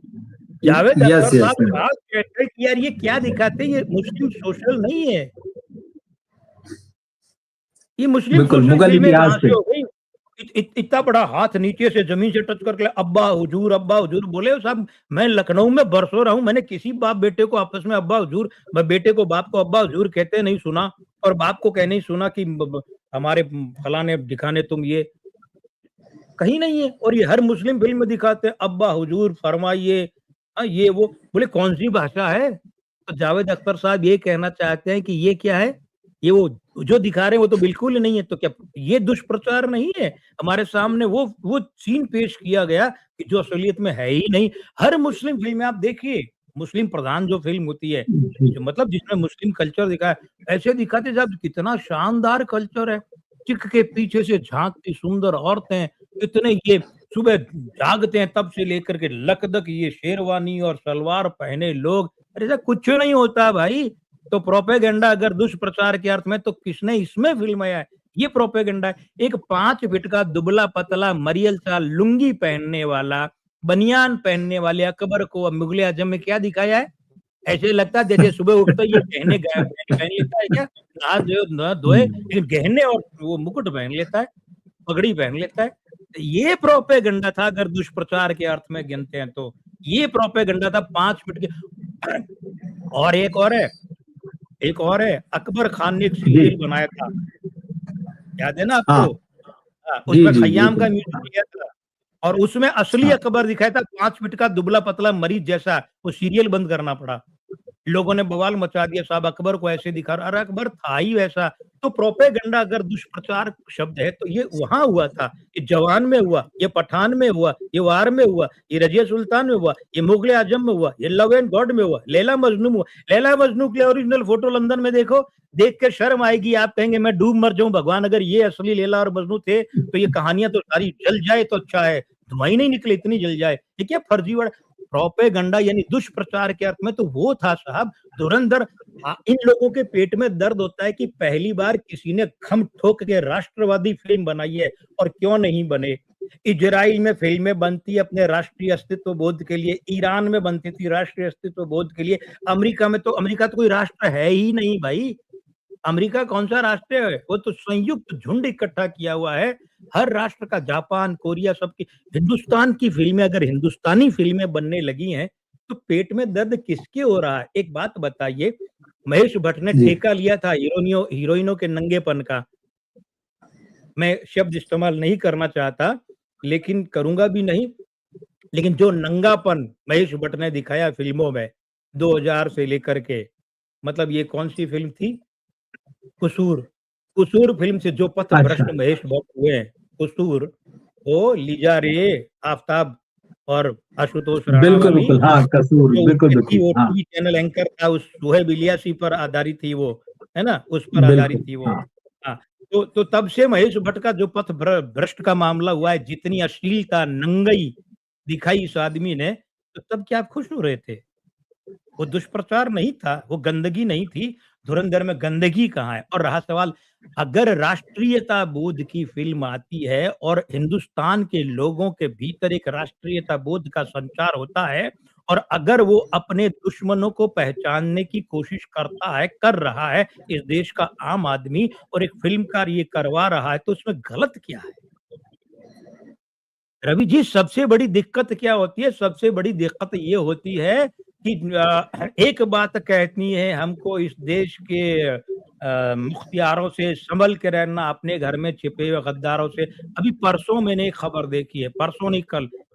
जावेद यस, अख्तर यस, साहब साफ कहते हैं कि यार ये क्या दिखाते हैं, ये मुस्लिम सोशल नहीं है। ये मुस्लिम बिल्कुल, सोशल मुग़ल फ़िल्में इतिहास कहाँ से पे। हो गई? इत इत इतना बड़ा हाथ नीचे से ज़मीन से टच करके अब्बा हुजूर बोले साहब मैं लखनऊ में बरसों रहा हूँ, मैंने किसी बाप-बेटे को आपस में अब्बा हुजूर बेटे को बाप को अब्बा हुजूर कहते नहीं सुना और बाप को कहने ही सुना कि ब ब हमारे फलाने-ढिकाने तुम ये कहीं नहीं है और ये हर मुस्लिम फ़िल्म में दिखाते हैं अब्बा हुजूर फरमाइए ये वो। बोले कौन-सी भाषा है? तो जावेद अख्तर साहब ये कहना चाहते हैं कि ये क्या है? ये वो जो दिखा रहे हैं वो तो बिल्कुल ही नहीं है। तो क्या ये दुष्प्रचार नहीं है? हमारे सामने वो सीन पेश किया गया कि जो असलियत में है ही नहीं। हर मुस्लिम फ़िल्म में आप देखिए, मुस्लिम प्रधान जो फिल्म होती है, जी जो मतलब जिसमें मुस्लिम कल्चर दिखाया, ऐसे दिखाते साहब कितना शानदार कल्चर है। चिक के पीछे से झांकती सुंदर औरतें, इतने ये सुबह जागते हैं तब से लेकर के लकदक ये शेरवानी और सलवार पहने लोग। अरे साहब कुछ नहीं होता भाई। तो प्रोपेगेंडा अगर दुष्प्रचार के अर्थ में तो किसने इसमें फिल्माया है? ये प्रोपेगेंडा है। एक 5 फीट का दुबला-पतला मरियल सा लुंगी पहनने वाला, बनियान पहनने वाले अकबर को मुगले आजम में क्या दिखाया है? ऐसे लगता है जैसे सुबह उठते ही ये गहने पहन लेता है क्या? नहा धोए लेकिन गहने और वो मुकुट पहन लेता है, पगड़ी पहन लेता है। तो ये प्रोपेगेंडा था अगर दुष्प्रचार के अर्थ में गिनते हैं तो। ये प्रोपेगेंडा था 5 फीट के। और एक और है, अकबर खान ने एक जी सीरियल बनाया था, याद है ना हाँ आपको? हाँ, जी उसमें जी खय्याम का बिल्कुल म्यूजिक लिया था और उसमें असली हाँ अकबर दिखाया था 5 फीट का दुबला-पतला मरीज जैसा, वो सीरियल बंद करना पड़ा। लोगों ने बवाल मचा दिया साहब अकबर को ऐसे दिखा रहा, अरे अकबर था ही वैसा। तो प्रोपेगेंडा अगर दुष्प्रचार शब्द है तो ये वहाँ हुआ था, ये जवान में हुआ, ये पठान में हुआ, ये वार में हुआ, ये रज़िया सुल्तान में हुआ, ये मुगले आजम में हुआ, ये लव एंड गॉड में हुआ, लैला मजनू में हुआ। लैला मजनू की ओरिजिनल फोटो लंदन में देखो, देख के शर्म आएगी, आप कहेंगे मैं डूब मर जाऊँ भगवान अगर ये असली लैला और मजनू थे, तो ये कहानियाँ तो सारी जल जाए तो अच्छा है, धुआँ ही नहीं निकले इतनी जल जाए। ये क्या फर्जीवाड़ा प्रोपेगेंडा यानी दुष्प्रचार के अर्थ में तो वो था साहब धुरंधर। इन लोगों के पेट में दर्द होता है कि पहली बार किसी ने खम ठोक के राष्ट्रवादी फिल्म बनाई है और क्यों नहीं बने। इजराइल में फिल्में बनती अपने राष्ट्रीय अस्तित्व बोध के लिए, ईरान में बनती थी राष्ट्रीय अस्तित्व बोध के लिए, अमेरिका तो कोई राष्ट्र है ही नहीं भाई। अमेरिका कौन-सा राष्ट्र है? वो तो संयुक्त झुंड इकट्ठा किया हुआ है। हर राष्ट्र का जापान, कोरिया सबकी हिंदुस्तान की फ़िल्में अगर हिंदुस्तानी फ़िल्में बनने लगी हैं, तो पेट में दर्द किसके हो रहा है? एक बात बताइए, महेश भट्ट ने जी ठेका लिया था हीरोइनों के नंगेपन का। मैं शब्द इस्तेमाल नहीं करना चाहता, लेकिन करूँगा भी नहीं। लेकिन जो नंगापन महेश भट्ट ने दिखाया फ़िल्मों में, 2000 से लेकर के मतलब ये कौन-सी फ़िल्म थी? कसूर। कसूर फ़िल्म से जो अच्छा पथभ्रष्ट महेश भट्ट हुए हैं, कसूर, वो लीजा रे, आफ़ताब और आशुतोष राणा बिल्कुल वाली, बिल्कुल हाँ कसूर जो बिल्कुल उनके बिल्कुल वो हाँ टीवी चैनल एंकर था, उस सुहेब इलियासी पर आधारित थी वो, है ना? उस पर आधारित बिल्कुल थी वो। हाँ हाँ, तो तब से महेश भट्ट का जो भ्रष्ट का मामला हुआ है, जितनी अश्लीलता, नंगई दिखाई इस आदमी ने, तो तब क्या आप खुश हो रहे थे? वो दुष्प्रचार नहीं था, वो गंदगी नहीं थी, धुरंधर में गंदगी कहाँ है? और रहा सवाल अगर राष्ट्रीयता बोध की फ़िल्म आती है और हिंदुस्तान के लोगों के भीतर एक राष्ट्रीयता बोध का संचार होता है और अगर वो अपने दुश्मनों को पहचानने की कोशिश करता है, कर रहा है, इस देश का आम आदमी और एक फ़िल्मकार ये करवा रहा है, तो उसमें गलत क्या है? रवि जी, सबसे बड़ी दिक्कत क्या होती है? सबसे बड़ी दिक्कत ये होती है कि एक बात कहनी है हमको इस देश के मुख्तियारों से संभल के रहना, अपने घर में छिपे हुए गद्दारों से। अभी परसों मैंने एक खबर देखी है, परसों नहीं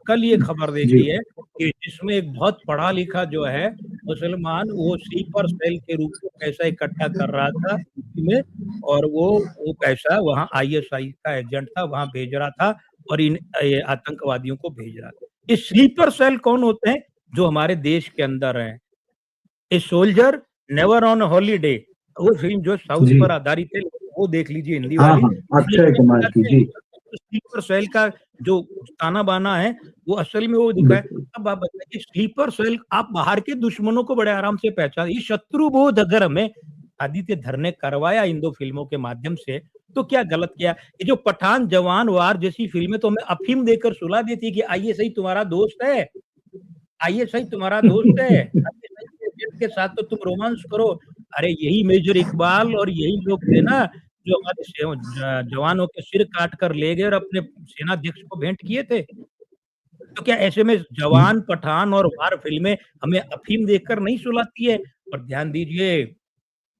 कल ये खबर जी देखी है कि जिसमें एक बहुत पढ़ा-लिखा जो है मुसलमान वो स्लीपर सेल के रूप में पैसा इकट्ठा कर रहा था यूपी में और वो पैसा वहाँ आईएसआई का एजेंट था, वहाँ भेज रहा था और ये आतंकवादियों को भेज रहा था। ये स्लीपर सेल कौन होते हैं? जो हमारे देश के अंदर हैं। A soldier never on holiday वो फ़िल्म जो साउथ जी पर आधारित है, वो देख लीजिए हिंदी हाँ वाली। हाँ उसमें अक्षय क्या कुमार की दिखाते हैं जी स्लीपर सेल का जो ताना-बाना है, वो असल में वो दिखाया। बिल्कुल अब आप बताइए स्लीपर सेल आप बाहर के दुश्मनों को बड़े आराम से पहचान ये शत्रु बोध अगर हमें आदित्य धर ने करवाया इन 2 फ़िल्मों के माध्यम से, तो क्या गलत किया? ये जो पठान, जवान, वार जैसी फ़िल्में तो हमें अफ़ीम देकर सुला देती है कि आइए सही तुम्हारा दोस्त है। आइए सही तुम्हारा दोस्त है, आइए सही के एजेंट के साथ तो तुम रोमांस करो। अरे यही मेजर इकबाल और यही लोग थे ना, जो हमारे जवानों के सिर काट कर ले गए और अपने सेनाध्यक्ष को भेंट किए थे। तो क्या ऐसे में जवान, पठान और वार फ़िल्में हमें अफ़ीम देकर नहीं सुलाती है? और ध्यान दीजिए,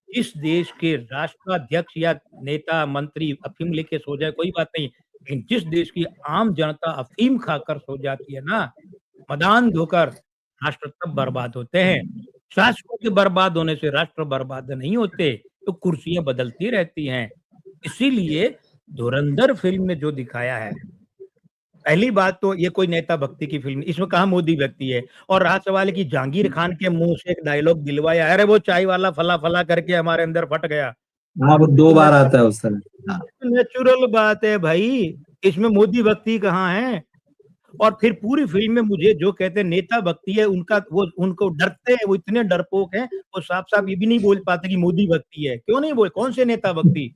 जिस देश के राष्ट्राध्यक्ष या नेता, मंत्री अफ़ीम लेके सो जाए कोई बात नहीं, लेकिन जिस देश की आम जनता अफ़ीम खाकर सो जाती है ना, मदान धोकर राष्ट्र तब बर्बाद होते हैं। शासकों के बर्बाद होने से राष्ट्र बर्बाद नहीं होते, तो कुर्सियाँ बदलती रहती हैं। इसीलिए धुरंधर फ़िल्म में जो दिखाया है पहली बात तो ये कोई नेता भक्ति की फिल्म, इसमें कहाँ मोदी भक्ति है। और रहा सवाल है कि जहांगीर खान के मुंह से एक डायलॉग दिलवाया, अरे वो चाय वाला फला फला करके हमारे अंदर फट गया। हाँ, वो तो 2 बार आता है उस तरह। हाँ नेचुरल बात है भाई, इसमें मोदी भक्ति कहाँ है। और फिर पूरी फिल्म में मुझे जो कहते हैं नेता भक्ति है, उनका वो उनको डरते हैं, वो इतने डरपोक हैं, वो साफ साफ ये भी नहीं बोल पाते कि मोदी भक्ति है। क्यों नहीं बोल, कौन से नेता भक्ति,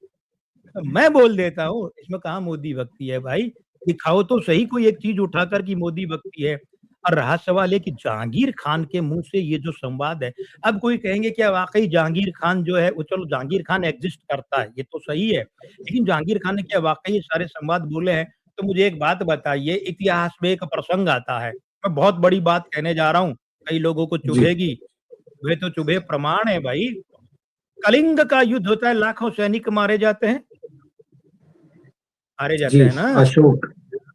तो मैं बोल देता हूँ, इसमें कहाँ मोदी भक्ति है भाई। दिखाओ तो सही कोई एक चीज उठाकर कि मोदी भक्ति है। और रहा सवाल है कि जहांगीर खान के मुंह से ये जो संवाद है, अब कोई कहेंगे क्या वाकई जहांगीर खान जो है वो, चलो जहांगीर खान एग्जिस्ट करता है ये तो सही है, लेकिन जहांगीर खान ने क्या वाकई ये सारे संवाद बोले हैं। तो मुझे एक बात बताइए, इतिहास में एक प्रसंग आता है, मैं बहुत बड़ी बात कहने जा रहा हूँ, कई लोगों को जी चुभेगी, वे तो चुभे प्रमाण है भाई। कलिंग का युद्ध होता है, लाखों सैनिक मारे जाते हैं, मारे जी। जाते हैं ना। अशोक,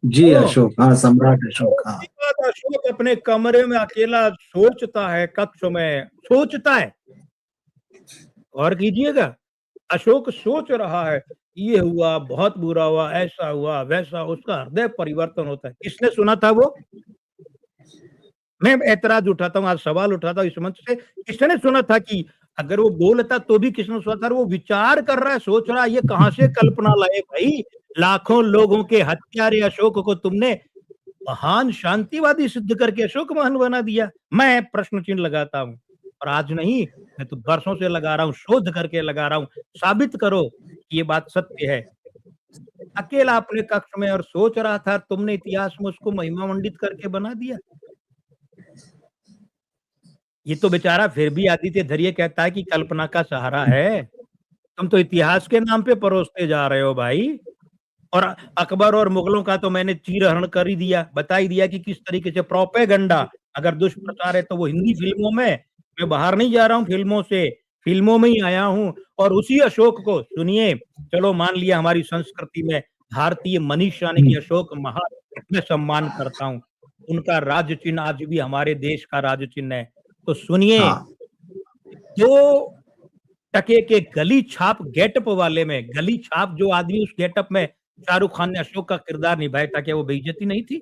जी तो अशोक, हाँ सम्राट अशोक, हाँ। उसके बाद अशोक अपने कमरे में अकेला सोचता है, कक्ष में सोचता है, और कीजिएगा, अशोक सोच रहा है, ये हुआ, बहुत बुरा हुआ, ऐसा हुआ, वैसा, उसका हृदय परिवर्तन होता है। किसने सुना था वो? मैं ऐतराज उठाता हूँ, आज सवाल उठाता हूँ इस मंच से, किसने सुना था कि अगर वो बोलता तो भी किसने सुना था? वो विचार कर रहा है, सोच रहा है, ये कहाँ से कल्पना लाए भाई। लाखों लोगों के हत्यारे अशोक को तुमने महान शांतिवादी सिद्ध करके अशोक महान बना दिया। मैं प्रश्न चिन्ह लगाता हूँ, और आज नहीं, मैं तो बरसों से लगा रहा हूँ, शोध करके लगा रहा हूँ। साबित करो कि ये बात सत्य है। अकेला अपने कक्ष में और सोच रहा था, तुमने इतिहास में उसको महिमामंडित करके बना दिया। ये तो बेचारा फिर भी आदित्य धैर्य कहता है कि कल्पना का सहारा है। तुम तो इतिहास के नाम पे परोसते जा रहे हो भाई। और अकबर और मुगलों का तो मैंने चीरहरण कर ही दिया, बता ही दिया कि किस तरीके से प्रोपेगेंडा, अगर दुष्प्रचार है तो वो हिंदी फिल्मों में, मैं बाहर नहीं जा रहा हूँ फिल्मों से, फिल्मों में ही आया हूँ। और उसी अशोक को सुनिए, चलो मान लिया हमारी संस्कृति में भारतीय मनीष यानी कि अशोक महान, मैं सम्मान करता हूँ, उनका राज चिन्ह आज भी हमारे देश का राज चिन्ह है। तो सुनिए, हाँ 2 टके के गली छाप गेटअप वाले में, गली छाप जो आदमी उस गेटअप में शाहरुख खान ने अशोक का किरदार निभाया था, क्या वो बेइज्जती नहीं थी?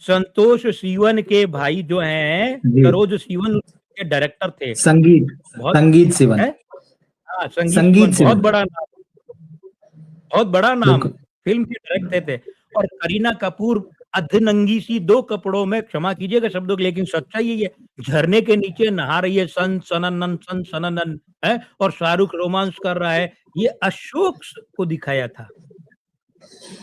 संतोष सीवन के भाई जो हैं, जी। सरोज सीवन के डायरेक्टर थे। संगीत, बहुत संगीत सिवन, है, हाँ संगीत संगीत सीवन, बहुत सिवन, बड़ा नाम, बहुत बड़ा नाम, बिल्कुल। फिल्म के डायरेक्टर थे। और करीना कपूर अधनंगी सी 2 कपड़ों में, क्षमा कीजिएगा शब्दों के, लेकिन सच्चाई यही है, झरने के नीचे नहा रही है, सन सननन है, और शाहरुख रोमांस कर रहा है। ये अशोक को दिखाया था,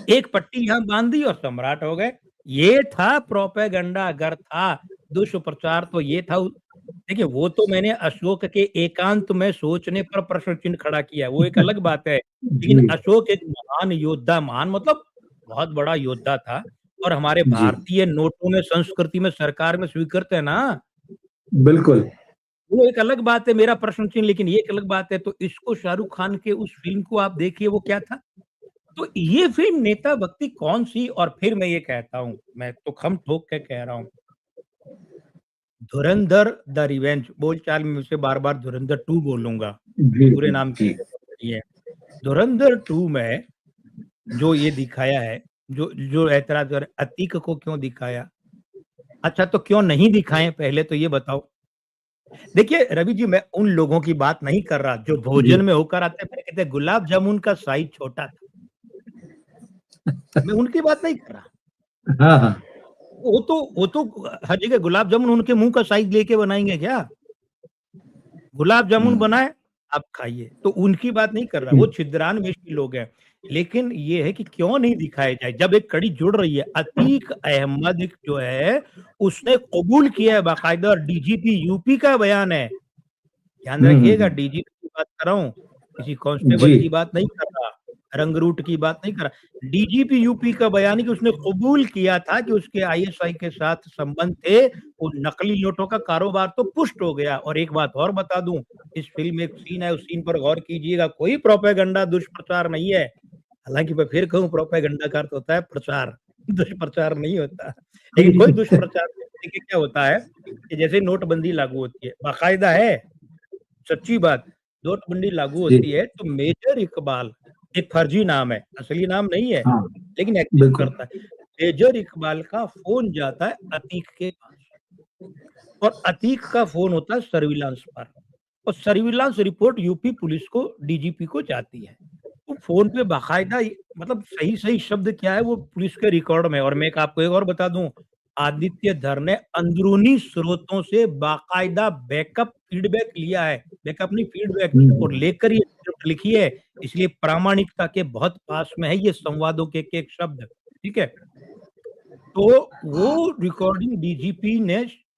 एक पट्टी यहाँ बांध दी और सम्राट हो गए। ये था प्रोपेगेंडा, अगर था दुष्प्रचार तो ये था। देखिए, वो तो मैंने अशोक के एकांत में सोचने पर प्रश्न चिन्ह खड़ा किया, वो एक अलग बात है। लेकिन जी अशोक एक महान योद्धा, महान मतलब बहुत बड़ा योद्धा था, और हमारे जी, भारतीय नोटों में, संस्कृति में, सरकार में स्वीकृत है ना, बिल्कुल। वो एक अलग बात है, मेरा प्रश्न चिन्ह, लेकिन ये एक अलग बात है। तो इसको शाहरुख खान के उस फिल्म को आप देखिए, वो क्या था। तो ये फिल्म नेता भक्ति कौन सी। और फिर मैं ये कहता हूँ, मैं तो खम ठोक के कह रहा हूँ, धुरंधर द रिवेंज, बोलचाल में उसे बार बार धुरंधर 2 बोलूंगा, जी पूरे जी नाम की जी। जरूरत नहीं है। धुरंधर 2 में जो ये दिखाया है, जो जो ऐतराज कर, अतीक को क्यों दिखाया, अच्छा तो क्यों नहीं दिखाए, पहले तो ये बताओ। देखिए रवि जी, मैं उन लोगों की बात नहीं कर रहा जो जी भोजन में होकर आते हैं, फिर कहते हैं गुलाब जामुन का साइज छोटा था, मैं उनकी बात नहीं कर रहा। हाँ हाँ। वो तो हर जगह गुलाब जामुन उनके मुंह का साइज लेके बनाएंगे क्या? गुलाब जामुन हम्म, बनाए, आप खाइए, तो उनकी बात नहीं कर रहा, वो छिद्रान्वेषी लोग हैं। लेकिन ये है कि क्यों नहीं दिखाया जाए, जब एक कड़ी जुड़ रही है। अतीक अहमद जो है, उसने कबूल किया है बाकायदा, और डीजीपी यूपी का बयान है, ध्यान रखिएगा, हम्म। डीजीपी की बात कर रहा हूँ, किसी जी कांस्टेबल की बात नहीं कर रहा, रंगरूट की बात नहीं कर रहा। डीजीपी यूपी का बयान है कि उसने कबूल किया था कि उसके आईएसआई के साथ संबंध थे, वो नकली नोटों का कारोबार तो पुष्ट हो गया। और एक बात और बता दूं, इस फिल्म में एक सीन है, उस सीन पर गौर कीजिएगा, कोई प्रोपेगेंडा दुष्प्रचार नहीं है। हालांकि मैं फिर कहूँ, प्रोपेगेंडा का अर्थ होता है प्रचार, दुष्प्रचार नहीं होता। लेकिन कोई दुष्प्रचार नहीं। देखिए क्या होता है कि जैसे नोटबंदी लागू होती है, बाकायदा है, सच्ची बात, नोटबंदी लागू जी होती है तो मेजर इकबाल एक फर्जी नाम है, असली नाम नहीं है, हाँ लेकिन एग्जिस्ट बिल्कुल। करता है। मेजर इकबाल का फ़ोन जाता है अतीक के पास और अतीक का फ़ोन होता है सर्विलांस पर और सर्विलांस रिपोर्ट यूपी पुलिस को डीजीपी को जाती है। तो फ़ोन पे बाकायदा मतलब सही-सही शब्द क्या है वो पुलिस के रिकॉर्ड में और मैं एक आपको एक और बता दूँ, आदित्य धर ने अंदरूनी स्रोतों से बाकायदा बैकअप फीडबैक लिया है, बैकअप नहीं फीडबैक और हम्म, लेकर ये स्क्रिप्ट लिखी है, इसलिए प्रामाणिकता के बहुत पास में है ये संवादों के एक-एक शब्द, ठीक है? तो वो रिकॉर्डिंग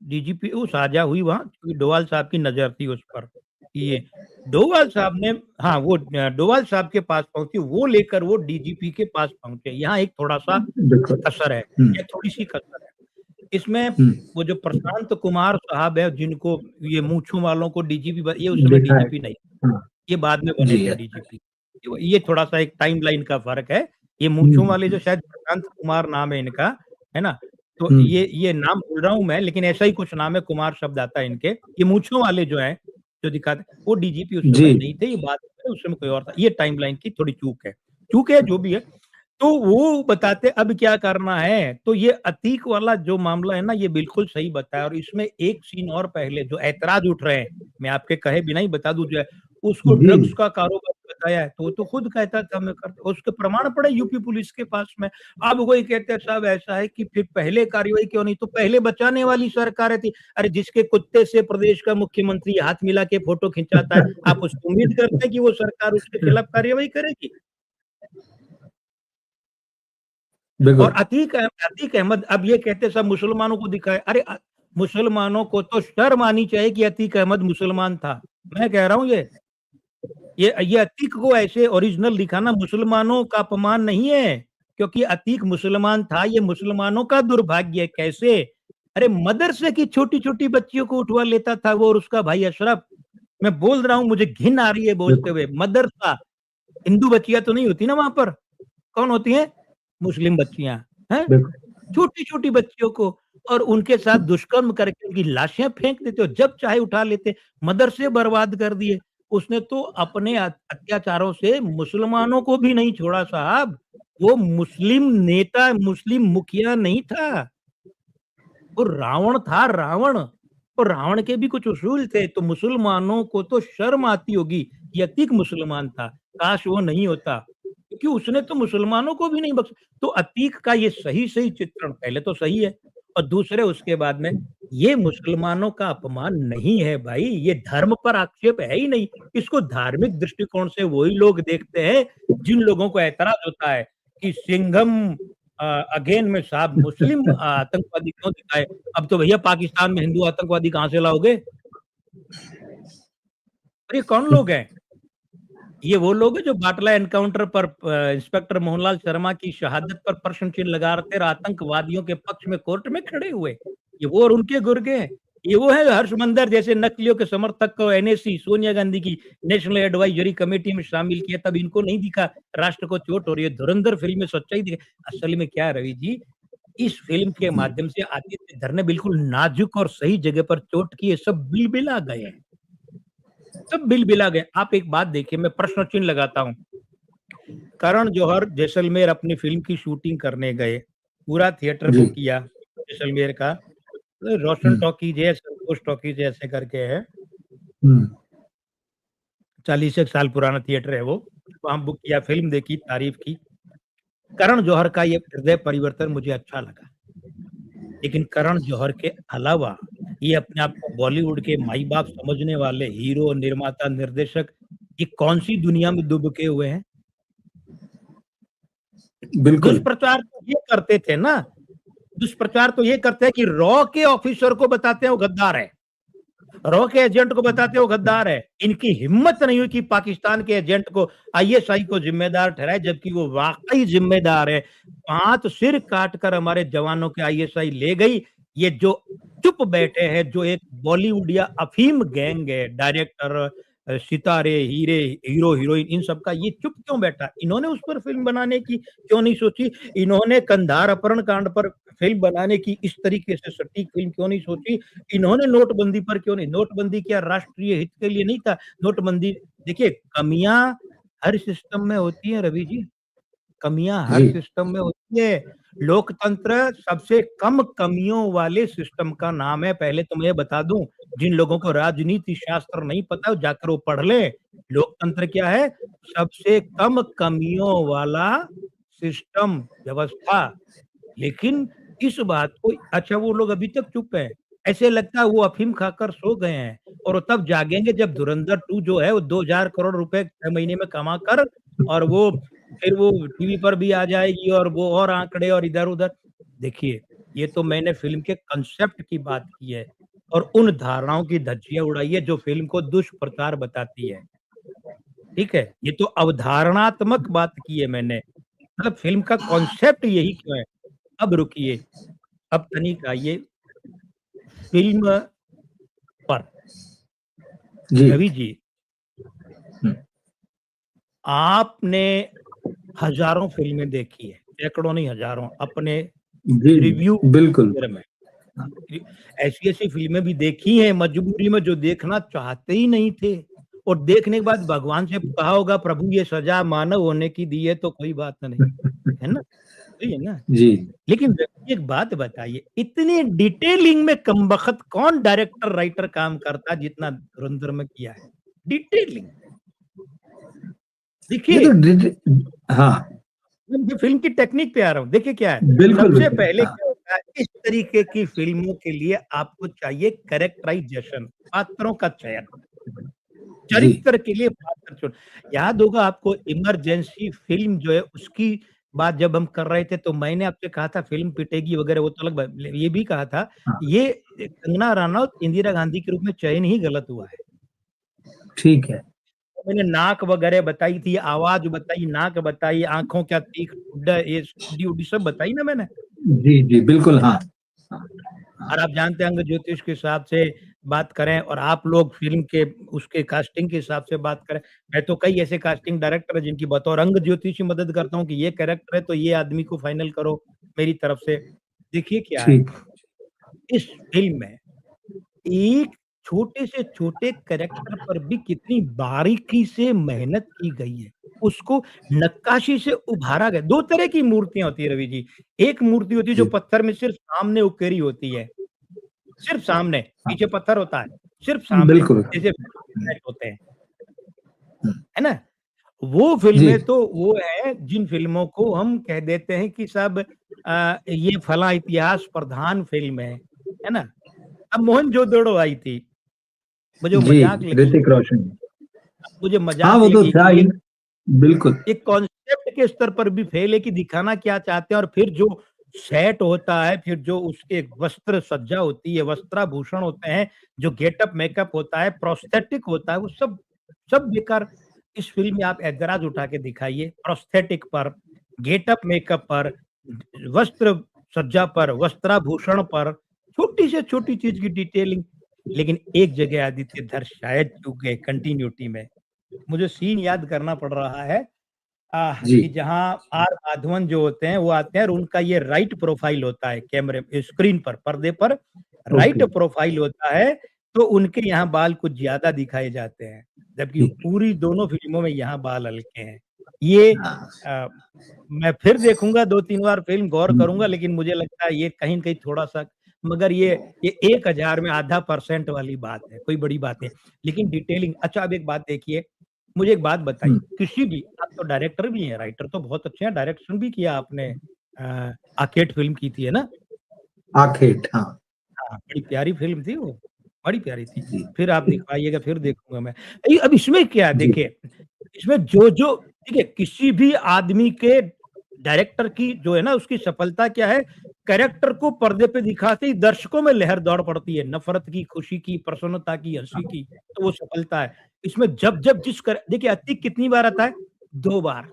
डीजीपी वो साझा हुई वहाँ क्योंकि डोभाल साहब की नज़र थी उस पर। ये डोभाल साहब ने हाँ, वो डोभाल साहब के पास पहुँची, वो लेकर वो डीजीपी के पास पहुँचे। यहाँ एक थोड़ा-सा बिल्कुल। कसर है हम्म, या थोड़ी-सी कसर है। इसमें हम्म, वो जो प्रशांत कुमार साहब हैं जिनको ये मूंछों वालों को डीजीपी ब ये उस समय लिखा है। डीजीपी नहीं, हाँ ये बाद में बने जी थे अच्छा। डीजीपी। ये थोड़ा-सा एक टाइमलाइन का फ़र्क है। ये मूंछों वाले जो हम्म, शायद प्रशांत कुमार नाम है इनका, है ना? तो हम्म, ये नाम भूल रहा हूँ मैं लेकिन ऐसा ही कुछ नाम है, कुमार शब्द आता है इनके। ये मूंछों वाले जो हैं, जो दिखाते वो डीजीपी उस जी समय नहीं थे, ये बाद में उस समय कोई और था। ये टाइमलाइन की थोड़ी चूक है। चूक है जो भी है, तो वो बताते अब क्या करना है, तो ये अतीक वाला जो मामला है ना, ये बिल्कुल सही बताया और इसमें एक सीन और पहले जो ऐतराज़ उठ रहे हैं, मैं आपके कहे बिना ही बता दूँ जो है, उसको जी ड्रग्स का कारोबार बताया है, तो वो तो खुद कहता था मैं करता उसके प्रमाण पड़े यूपी पुलिस के पास में। अब वही कहते हैं साहब ऐसा है कि फिर पहले कार्रवाई क्यों नहीं, तो पहले बचाने वाली सरकारें थी। अरे जिसके कुत्ते से प्रदेश का मुख्यमंत्री हाथ मिला के फ़ोटो खिंचाता है, आप उसको उम्मीद करते हैं कि वो सरकार उसके खिलाफ कार्रवाई करेगी? और बिल्कुल। अतीक अहमद अब ये कहते सब मुसलमानों को दिखाए। अरे मुसलमानों को तो शर्म आनी चाहिए कि अतीक अहमद मुसलमान था। मैं कह रहा हूँ ये अतीक को ऐसे ओरिजिनल दिखाना मुसलमानों का अपमान नहीं है, क्योंकि अतीक मुसलमान था, ये मुसलमानों का दुर्भाग्य है। कैसे? अरे मदरसे की छोटी-छोटी बच्चियों को उठवा लेता था वो और उसका भाई अशरफ। मैं बोल रहा हूँ मुझे घिन आ रही है बोलते बिल्कुल हुए। मदरसा, हिंदू बच्चियाँ तो नहीं होती ना वहाँ पर। कौन होती हैं? मुस्लिम बच्चियाँ, हैं? बिल्कुल। छोटी-छोटी बच्चियों को और उनके साथ दुष्कर्म करके उनकी लाशें फेंक देते हो, जब चाहे उठा लेते, मदरसे बर्बाद कर दिए। उसने तो अपने अत्याचारों से मुसलमानों को भी नहीं छोड़ा साहब, वो मुस्लिम नेता, मुस्लिम मुखिया नहीं था, वो रावण था रावण और रावण के भी कुछ उसूल थे, तो मुसलमानों को तो शर्म आती होगी, ये अतीक मुसलमान था, काश वो नहीं होता, क्योंकि उसने तो मुसलमानों को भी नहीं बख्शा। तो अतीक का ये सही-सही चित्रण पहले तो सही है और दूसरे उसके बाद में ये मुसलमानों का अपमान नहीं है भाई, ये धर्म पर आक्षेप है ही नहीं। इसको धार्मिक दृष्टिकोण से वही लोग देखते हैं, जिन लोगों को ऐतराज़ होता है कि सिंघम अगेन में साहब मुस्लिम आतंकवादी क्यों दिखाए? अब तो भैया पाकिस्तान में हिंदू आतंकवादी कहाँ से लाओगे? और ये कौन लोग हैं? ये वो लोग हैं जो बाटला एनकाउंटर पर इंस्पेक्टर मोहनलाल शर्मा की शहादत पर प्रश्न चिन्ह लगा रहे थे और आतंकवादियों के पक्ष में कोर्ट में खड़े हुए। ये वो और उनके गुर्गे हैं। ये वो है हर्षमंदर जैसे नक्सलियों के समर्थक को एनएससी सोनिया गांधी की नेशनल एडवाइजरी कमेटी में शामिल किया तब इनको नहीं दिखा राष्ट्र को चोट हो रही है। धुरंधर फिल्म में सच्चाई दिखे असल में क्या है रवि जी, इस फ़िल्म के माध्यम से आदित्य धर ने बिल्कुल नाज़ुक और सही जगह पर चोट की है, सब बिलबिला गए हैं, सब बिलबिला गए। आप एक बात देखिए मैं प्रश्न चिन्ह लगाता हूँ, करण जौहर जैसलमेर अपनी फ़िल्म की शूटिंग करने गए, पूरा थिएटर जी। बुक किया जैसलमेर का, रोशन हम्म, टॉकीज़ है, संतोष टॉकीज़ है ऐसे करके है, हम्म, 40 एक साल पुराना थिएटर है वो, वहाँ बुक किया, फ़िल्म देखी, तारीफ़ की। करण जौहर का ये हृदय परिवर्तन मुझे अच्छा लगा। लेकिन करण जौहर के अलावा ये अपने आप को बॉलीवुड के माई-बाप समझने वाले हीरो, निर्माता, निर्देशक ये कौन-सी दुनिया में दुबके हुए हैं? बिल्कुल। दुष्प्रचार तो ये करते थे ना, दुष्प्रचार तो ये करते हैं कि रॉ के ऑफिसर को बताते हैं वो गद्दार है, रॉ के एजेंट को बताते हैं वो गद्दार है। इनकी हिम्मत नहीं हुई कि पाकिस्तान के एजेंट को आईएसआई को ज़िम्मेदार ठहराए जबकि वो वाक़ई ज़िम्मेदार है। 5 सिर काट कर हमारे जवानों के आईएसआई ले गई। ये जो चुप बैठे हैं, जो एक बॉलीवुड या अफ़ीम गैंग है, डायरेक्टर सितारे, हीरो, हीरोइन इन सब का ये चुप क्यों बैठा? इन्होंने उस पर फ़िल्म बनाने की क्यों नहीं सोची? इन्होंने कंधार अपहरण कांड पर फ़िल्म बनाने की इस तरीके से सटीक फ़िल्म क्यों नहीं सोची? इन्होंने नोटबंदी पर क्यों नहीं? नोटबंदी क्या राष्ट्रीय हित के लिए नहीं था? नोटबंदी देखिए कमियाँ हर सिस्टम में होती है रवि जी, कमियां हर जी सिस्टम में होती है। लोकतंत्र सबसे कम कमियों वाले सिस्टम का नाम है। पहले तो मैं ये बता दूं, जिन लोगों को राजनीति शास्त्र नहीं पता वो जाकर वो पढ़ ले। लोकतंत्र क्या है? सबसे कम कमियों वाला सिस्टम, व्यवस्था। लेकिन इस बात को, अच्छा वो लोग अभी तक चुप हैं। ऐसे लगता है वो अफीम खाकर सो गए हैं और वो तब जागेंगे जब धुरंधर 2 जो है वो 2000 करोड़ रुपए 6 महीने में कमा कर, और वो फिर वो टीवी पर भी आ जाएगी और वो और आंकड़े और इधर-उधर। देखिए, ये तो मैंने फ़िल्म के कांसेप्ट की बात की है और उन धारणाओं की धज्जियाँ उड़ाई है जो फ़िल्म को दुष्प्रचार बताती है। ठीक है? ये तो अवधारणात्मक बात की है मैंने। मतलब फ़िल्म का कांसेप्ट यही क्यों है? अब रुकिए, अब तनिक आइए फ़िल्म पर। जी। रवि जी, हम्म, आपने हज़ारों फ़िल्में देखी है, सैकड़ों नहीं हज़ारों, अपने जी रिव्यू बिल्कुल। में। ऐसी-ऐसी फ़िल्में भी देखी हैं मजबूरी में जो देखना चाहते ही नहीं थे और देखने के बाद भगवान से कहा होगा, प्रभु ये सज़ा मानव होने की दी है तो कोई बात नहीं। है ना? सही है ना? जी लेकिन एक बात बताइए, इतनी डिटेलिंग में कमबख्त कौन डायरेक्टर राइटर काम करता है जितना धुरंधर में किया है? डिटेलिंग। ये देखिए, तो हाँ मैं फ़िल्म की टेक्निक पे आ रहा हूँ। देखिए क्या है, बिल्कुल सबसे बिल्कुल पहले हाँ क्या होता है, इस तरीके की फ़िल्मों के लिए आपको चाहिए कैरेक्टराइज़ेशन, पात्रों का चयन। जी चरित्र के लिए पात्र चुन, याद होगा आपको इमरजेंसी फ़िल्म जो है उसकी बात जब हम कर रहे थे तो मैंने आपसे कहा था फ़िल्म पिटेगी वगैरह, वो तो अलग बात, ये भी कहा था, हाँ ये कंगना रनौत इंदिरा गांधी के रूप में चयन ही गलत हुआ है। ठीक है। मैंने नाक वगैरह बताई थी, आवाज़ बताई, नाक बताई, आँखों का तीख, ठुड्डा, ये हड्डी-वड्डी सब बताई ना मैंने, जी जी बिल्कुल है हाँ ना? हाँ और आप जानते हैं अंग ज्योतिष के हिसाब से बात करें और आप लोग फ़िल्म के उसके कास्टिंग के हिसाब से बात करें, मैं तो कई ऐसे कास्टिंग डायरेक्टर हैं जिनकी बतौर अंग ज्योतिषी मदद करता हूँ कि ये कैरेक्टर है तो ये आदमी को फाइनल करो मेरी तरफ से। देखिए क्या है, ठीक इस फ़िल्म में एक छोटे से छोटे कैरेक्टर पर भी कितनी बारीकी से मेहनत की गई है। उसको नक्काशी से उभारा गया। 2 तरह की मूर्तियाँ होती हैं रवि जी। एक मूर्ति होती है जो जी पत्थर में सिर्फ़ सामने उकेरी होती है। सिर्फ़ सामने, हाँ पीछे पत्थर होता है, सिर्फ़ सामने, बिल्कुल जैसे हम्म, मैच होते हैं, हम्म, है ना? वो जी फ़िल्में तो वो है जिन फ़िल्मों को हम कह देते हैं कि साहब ये फलाँ इतिहास प्रधान फ़िल्म है ना? अब मोहनजोदड़ो आई थी, मुझे वो जी मज़ाक लगी, ऋतिक रोशन मुझे हाँ मज़ाक वो तो लगी था कि ही बिल्कुल एक कॉन्सेप्ट के स्तर पर भी फेल है कि दिखाना क्या चाहते हैं और फिर जो सेट होता है, फिर जो उसके वस्त्र सज्जा होती है, वस्त्राभूषण होते हैं, जो गेटअप मेकअप होता है, प्रोस्थेटिक होता है, वो सब सब बेकार। इस फ़िल्म में आप ऐतराज़ उठा के दिखाइए, प्रोस्थेटिक पर, गेटअप मेकअप पर, वस्त्र सज्जा पर, वस्त्राभूषण पर, छोटी से छोटी चीज़ की डिटेलिंग। लेकिन एक जगह आदित्य धर शायद चूक गए कंटिन्यूटी में। मुझे सीन याद करना पड़ रहा है, जी कि जहाँ आर माधवन जो होते हैं वो आते हैं और उनका ये राइट प्रोफाइल होता है कैमरे स्क्रीन पर, पर्दे पर राइट ओके प्रोफाइल होता है, तो उनके यहाँ बाल कुछ ज़्यादा दिखाए जाते हैं, जबकि ठीक पूरी दोनों फ़िल्मों में यहाँ बाल हल्के हैं। ये हाँ अ, मैं फिर देखूँगा 2-3 बार फ़िल्म गौर करूँगा, हम्म, लेकिन मुझे लगता है ये कहीं न कहीं थोड़ा-सा, मगर ये 1000 में आधा परसेंट वाली बात है, कोई बड़ी बात नहीं। लेकिन डिटेलिंग, अच्छा अब एक बात देखिए, मुझे एक बात बताइए, हम्म, किसी भी, आप तो डायरेक्टर भी हैं, राइटर तो बहुत अच्छे हैं, डायरेक्शन भी किया आपने, आकेट फ़िल्म की थी, है ना? आखेट हाँ हाँ, बड़ी प्यारी फ़िल्म थी वो, बड़ी प्यारी थी। जी फिर आप दिखवाइएगा, फिर देखूँगा मैं। अब इसमें क्या है जी देखिए, इसमें जो देखिए किसी भी आदमी के डायरेक्टर की जो है ना उसकी सफलता क्या है, कैरेक्टर को पर्दे पे दिखाते ही दर्शकों में लहर दौड़ पड़ती है, नफ़रत की, खुशी की, प्रसन्नता की, हँसी की, तो वो सफलता है। इसमें जब-जब जिस कर देखिए अतीक कितनी बार आता है? 2 बार।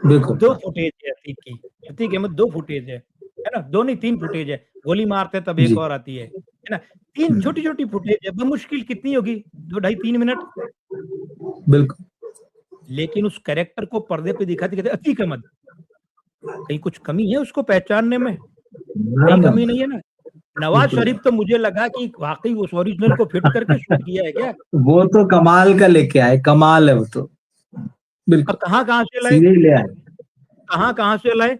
बिल्कुल 2 हाँ फुटेज है अतीक की। अतीक अहमद 2 फुटेज है ना? 2 नहीं 3 फुटेज है। गोली मारते हैं तब एक जी और आती है ना? 3 हम्म, छोटी-छोटी फुटेज है, बमुश्किल कितनी होगी? 2 ढाई 3 मिनट। बिल्कुल लेकिन उस कैरेक्टर को पर्दे पे दिखाते कहते अतीक अहमद, कहीं कुछ कमी है उसको पहचानने में? ना कहीं ना कमी ना नहीं है ना? नवाज़ बिल्कुल शरीफ तो मुझे लगा कि वाक़ई उस ओरिजिनल को फिट करके शूट किया है क्या? वो तो कमाल का लेके आए कमाल है वो तो बिल्कुल, अब कहाँ-कहाँ से लाए? सीधे ही ले आए। कहाँ-कहाँ से लाए?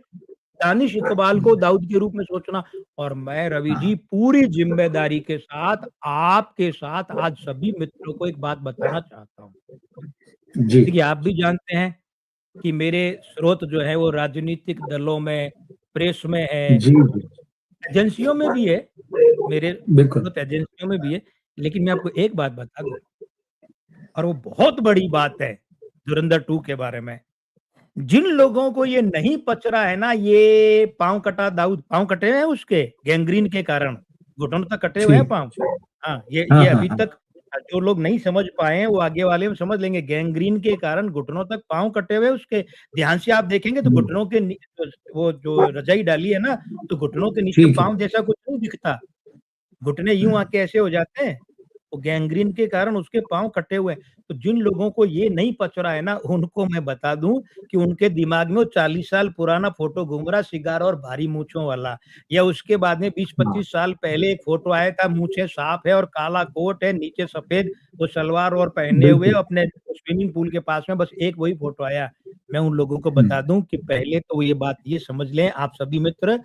दानिश इकबाल को दाऊद के रूप में सोचना। और मैं रवि हाँ, जी पूरी ज़िम्मेदारी के साथ आपके साथ आज सभी मित्रों को एक बात बताना चाहता हूँ। जी। देखिए, आप भी जानते हैं कि मेरे स्रोत जो है वो राजनीतिक दलों में, प्रेस में है, जी, जी, एजेंसियों में भी है, मेरे बिल्कुल। स्रोत एजेंसियों में भी है। लेकिन मैं आपको एक बात बता दूँ और वो बहुत बड़ी बात है धुरंधर 2 के बारे में। जिन लोगों को ये नहीं पच रहा है ना, ये पाँव कटा दाऊद, पाँव कटे हुए हैं उसके गैंग्रीन के कारण, घुटनों तक कटे हुए हैं ठीक। पाँव। हाँ, हाँ, ये हाँ, अभी हाँ। तक जो लोग नहीं समझ पाए हैं, वो आगे वाले में समझ लेंगे। गैंग्रीन के कारण घुटनों तक पाँव कटे हुए हैं उसके। ध्यान से आप देखेंगे तो हुँ, घुटनों के वो जो रज़ाई डाली है ना, तो घुटनों के नीचे ठीक है। पाँव जैसा कुछ नहीं दिखता। घुटने यूँ हुँ, आके ऐसे हो जाते हैं, वो गैंग्रीन के कारण उसके पाँव कटे हुए हैं। तो जिन लोगों को ये नहीं पच रहा है ना, उनको मैं बता दूँ कि उनके दिमाग में वो 40 साल पुराना फ़ोटो घूम रहा, सिगार और भारी मूँछों वाला। या उसके बाद में हाँ, 20-25 साल पहले एक फ़ोटो आया था, मूँछें साफ है और काला कोट है, नीचे सफ़ेद वो सलवार और पहने हुए बिल्कुल। अपने स्विमिंग पूल के पास में, बस एक वही फ़ोटो आया। मैं उन लोगों को हुँ, बता दूँ कि पहले तो ये बात ये समझ लें आप सभी मित्र,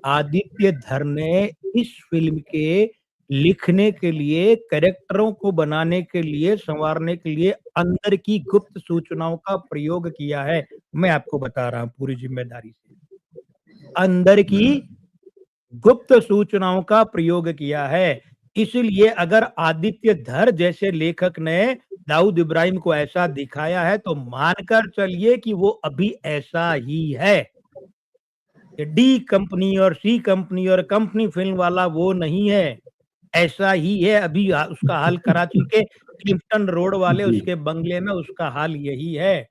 आदित्य धर ने इस फ़िल्म के लिखने के लिए, कैरेक्टरों को बनाने के लिए, सँवारने के लिए अंदर की गुप्त सूचनाओं का प्रयोग किया है। मैं आपको बता रहा हूँ पूरी ज़िम्मेदारी से। अंदर की हुँ, गुप्त सूचनाओं का प्रयोग किया है। इसलिए अगर आदित्य धर जैसे लेखक ने दाऊद इब्राहिम को ऐसा दिखाया है, तो मानकर चलिए कि वो अभी ऐसा ही है। ये डी कंपनी और सी कंपनी और कंपनी फ़िल्म वाला वो नहीं है। ऐसा ही है अभी उसका हाल कराची के क्लिफ्टन रोड वाले जी, उसके बंगले में उसका हाल यही है।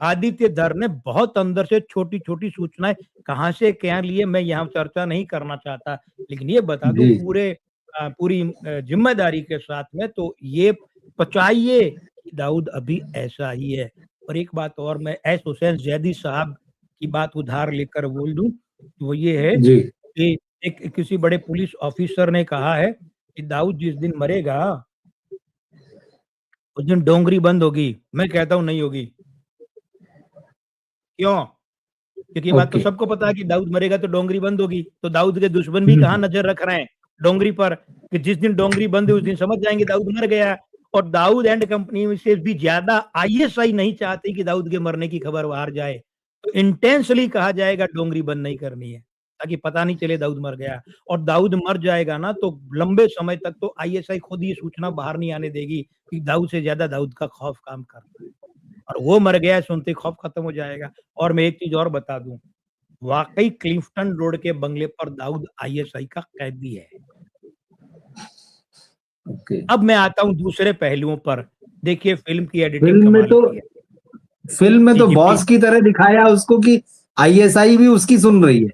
आदित्य धर ने बहुत अंदर से छोटी-छोटी सूचनाएँ कहाँ से क्या लिए मैं यहाँ चर्चा नहीं करना चाहता। लेकिन ये बता दूँ जी, पूरी ज़िम्मेदारी के साथ में तो ये पचाइए कि दाऊद अभी ऐसा ही है। और एक बात और मैं एस हुसैन ज़ैदी साहब की बात उधार लेकर बोल दूँ, वो ये है जी, कि एक किसी बड़े पुलिस ऑफिसर ने कहा है कि दाऊद जिस दिन मरेगा, उस दिन डोंगरी बंद होगी। मैं कहता हूँ नहीं होगी। क्यों? क्योंकि ये बात तो ओके। सबको पता है कि दाऊद मरेगा तो डोंगरी बंद होगी। तो दाऊद के दुश्मन भी हुँ, कहाँ हुँ, नज़र रख रहे हैं? डोंगरी पर, कि जिस दिन डोंगरी बंद हुई उस दिन समझ जाएँगे दाऊद मर गया। और दाऊद एंड कंपनी में से भी ज़्यादा आईएसआई नहीं चाहती कि दाऊद के मरने की खबर बाहर जाए। तो इंटेंशनली कहा जाएगा डोंगरी बंद नहीं करनी है, ताकि पता नहीं चले दाऊद मर गया। और दाऊद मर जाएगा ना तो लंबे समय तक तो आईएसआई खुद ये सूचना बाहर नहीं आने देगी कि दाऊद से ज़्यादा दाऊद का खौफ काम कर रहा है। और वो मर गया सुनते ही खौफ खत्म हो जाएगा। और मैं एक चीज़ और बता दूँ, वाक़ई क्लिफ्टन रोड के बंगले पर दाऊद आईएसआई का कैदी है। ओके। अब मैं आता हूँ दूसरे पहलुओं पर। देखिए फ़िल्म की एडिटिंग फ़िल्म में कमाल तो की है। फ़िल्म में जी, तो जी, प्लीज़। बॉस की तरह दिखाया उसको कि आईएसआई भी उसकी सुन रही है।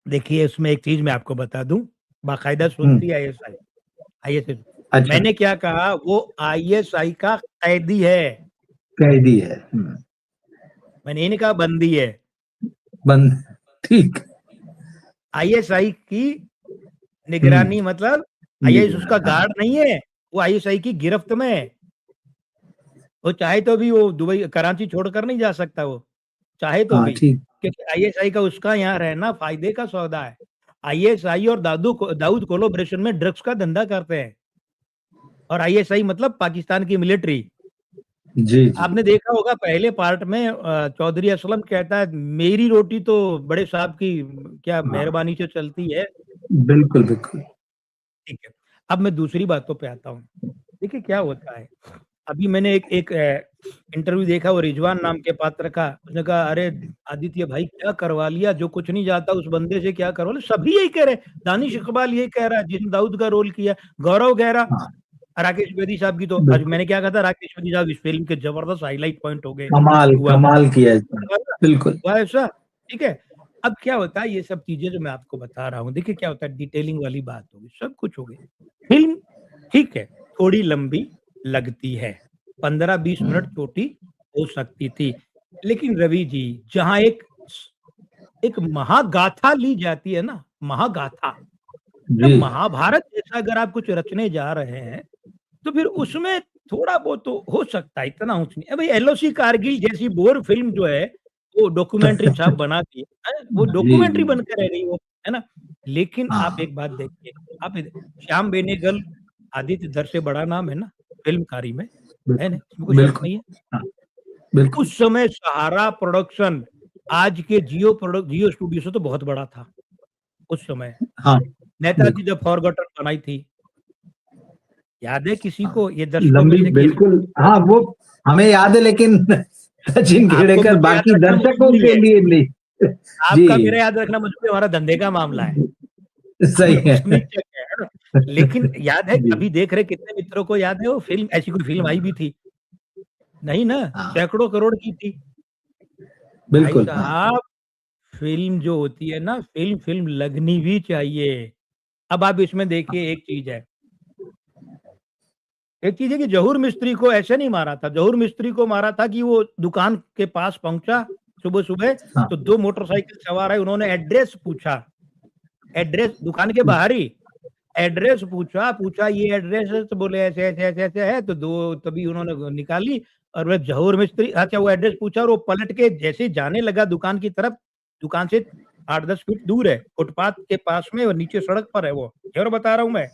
देखिए उसमें एक चीज़ मैं आपको बता दूँ, बाकायदा हुँ, सुनती है आईएसआई आईएसआई। अच्छा, मैंने क्या कहा वो आईएसआई का कैदी है। कैदी है। हुँ, मैंने ये नहीं कहा बंदी है। बंद ठीक। आईएसआई की हुँ, निगरानी मतलब आईएएस उसका निगरानी, हाँ, गार्ड नहीं है, वो आईएसआई की गिरफ्त में है। वो चाहे तो भी वो दुबई कराची छोड़कर नहीं जा सकता वो, चाहे तो हाँ, भी। ठीक। क्योंकि आईएसआई का उसका यहाँ रहना फ़ायदे का सौदा है। आईएसआई और दाऊद कोलैबोरेशन में ड्रग्स का धंधा करते हैं। और आईएसआई मतलब पाकिस्तान की मिलिट्री। जी, जी। आपने देखा होगा पहले पार्ट में चौधरी असलम कहता है मेरी रोटी तो बड़े साहब की क्या हाँ, मेहरबानी से चलती है। बिल्कुल, बिल्कुल। ठीक है। अब मैं दूसरी बातों पे आता हूँ। देखिए क्या होता है, अभी मैंने एक एक इंटरव्यू देखा वो रिजवान नाम के पात्र का, उसने कहा अरे आदित्य भाई क्या करवा लिया, जो कुछ नहीं जाता उस बंदे से क्या करवा लिया? सभी यही कह रहे हैं, दानिश इकबाल यही कह रहा है जिसने दाऊद का रोल किया, गौरव गहरा, हाँ, राकेश बेदी साहब की तो आज बिल्कुल। मैंने क्या कहा था राकेश बेदी साहब इस फ़िल्म के ज़बरदस्त हाइलाइट पॉइंट हो गए। कमाल, हुआ कमाल किया इसने। हुआ ना? बिल्कुल। हुआ ऐसा? ठीक है। अब क्या होता है ये सब चीज़ें जो मैं आपको बता रहा हूँ, देखिए क्या होता है डिटेलिंग वाली बात हो गई, सब कुछ हो गई। फ़िल्म ठीक है, थोड़ी लंबी लगती है, 15-20 हुँ, मिनट छोटी हो सकती थी। लेकिन रवि जी, जहाँ एक महागाथा ली जाती है ना, महागाथा, जी। महाभारत जैसा अगर आप कुछ रचने जा रहे हैं, तो फिर उसमें थोड़ा बहुत तो हो सकता है, इतना ऊँच नहीं। भाई एलओसी कारगिल जैसी बोर फ़िल्म जो है, वो डॉक्यूमेंट्री छाप बना दी है, वो जी, जी। डॉक्यूमेंट्री बनकर रह गई वो, है ना? लेकिन आप हाँ, एक बात देखिए, आप श्याम बेनेगल आदित्य धर से बड़ा नाम है ना फ़िल्मकारी में, है ना? बिल्कुल, इसमें कोई शक बिल्कुल। नहीं है। हाँ, बिल्कुल। उस समय सहारा प्रोडक्शन आज के जियो स्टूडियो से तो बहुत बड़ा था, उस समय। हाँ, नेताजी बिल्कुल। द फॉरगॉटन बनाई थी। याद है किसी हाँ, को? ये दर्शकों में लंबी से किसी बिल्कुल हाँ, वो हमें याद है लेकिन सचिन आपको खेड़ेकर मुझे याद बाकी रखना दर्शकों मजबूरी के है। लिए नहीं। आपका जी, मेरा याद रखना मजबूरी, हमारा धंधे का मामला है। सही है। समीक्षक है ना? लेकिन याद है, जी, अभी देख रहे कितने मित्रों को याद है वो फ़िल्म, ऐसी कोई फ़िल्म आई भी थी? नहीं ना, हाँ, सैकड़ों करोड़ की थी। भाई बिल्कुल, हाँ। साहब, फ़िल्म जो होती है ना, फ़िल्म फ़िल्म लगनी भी चाहिए। अब आप इसमें देखिए, एक चीज़ है कि ज़हूर मिस्त्री को ऐसे नहीं मारा था, ज़हूर मिस्त्री को मारा था कि वो दुकान के पास पहुँचा सुबह-सुबह, हाँ, तो 2 मोटरसाइकिल सवार आए, उन्होंने एड्रेस पूछा, एड्रेस दुकान के बाहर ही, एड्रेस पूछा ये एड्रेस है? तो बोले ऐसे-ऐसे है, तो 2 तभी उन्होंने निकाली और वह ज़हूर मिस्त्री, अच्छा वो एड्रेस पूछा और वो पलट के जैसे ही जाने लगा दुकान की तरफ, दुकान से 8-10 फीट दूर है, फुटपाथ के पास में और नीचे सड़क पर है वो, ज़रूर बता रहा हूँ मैं।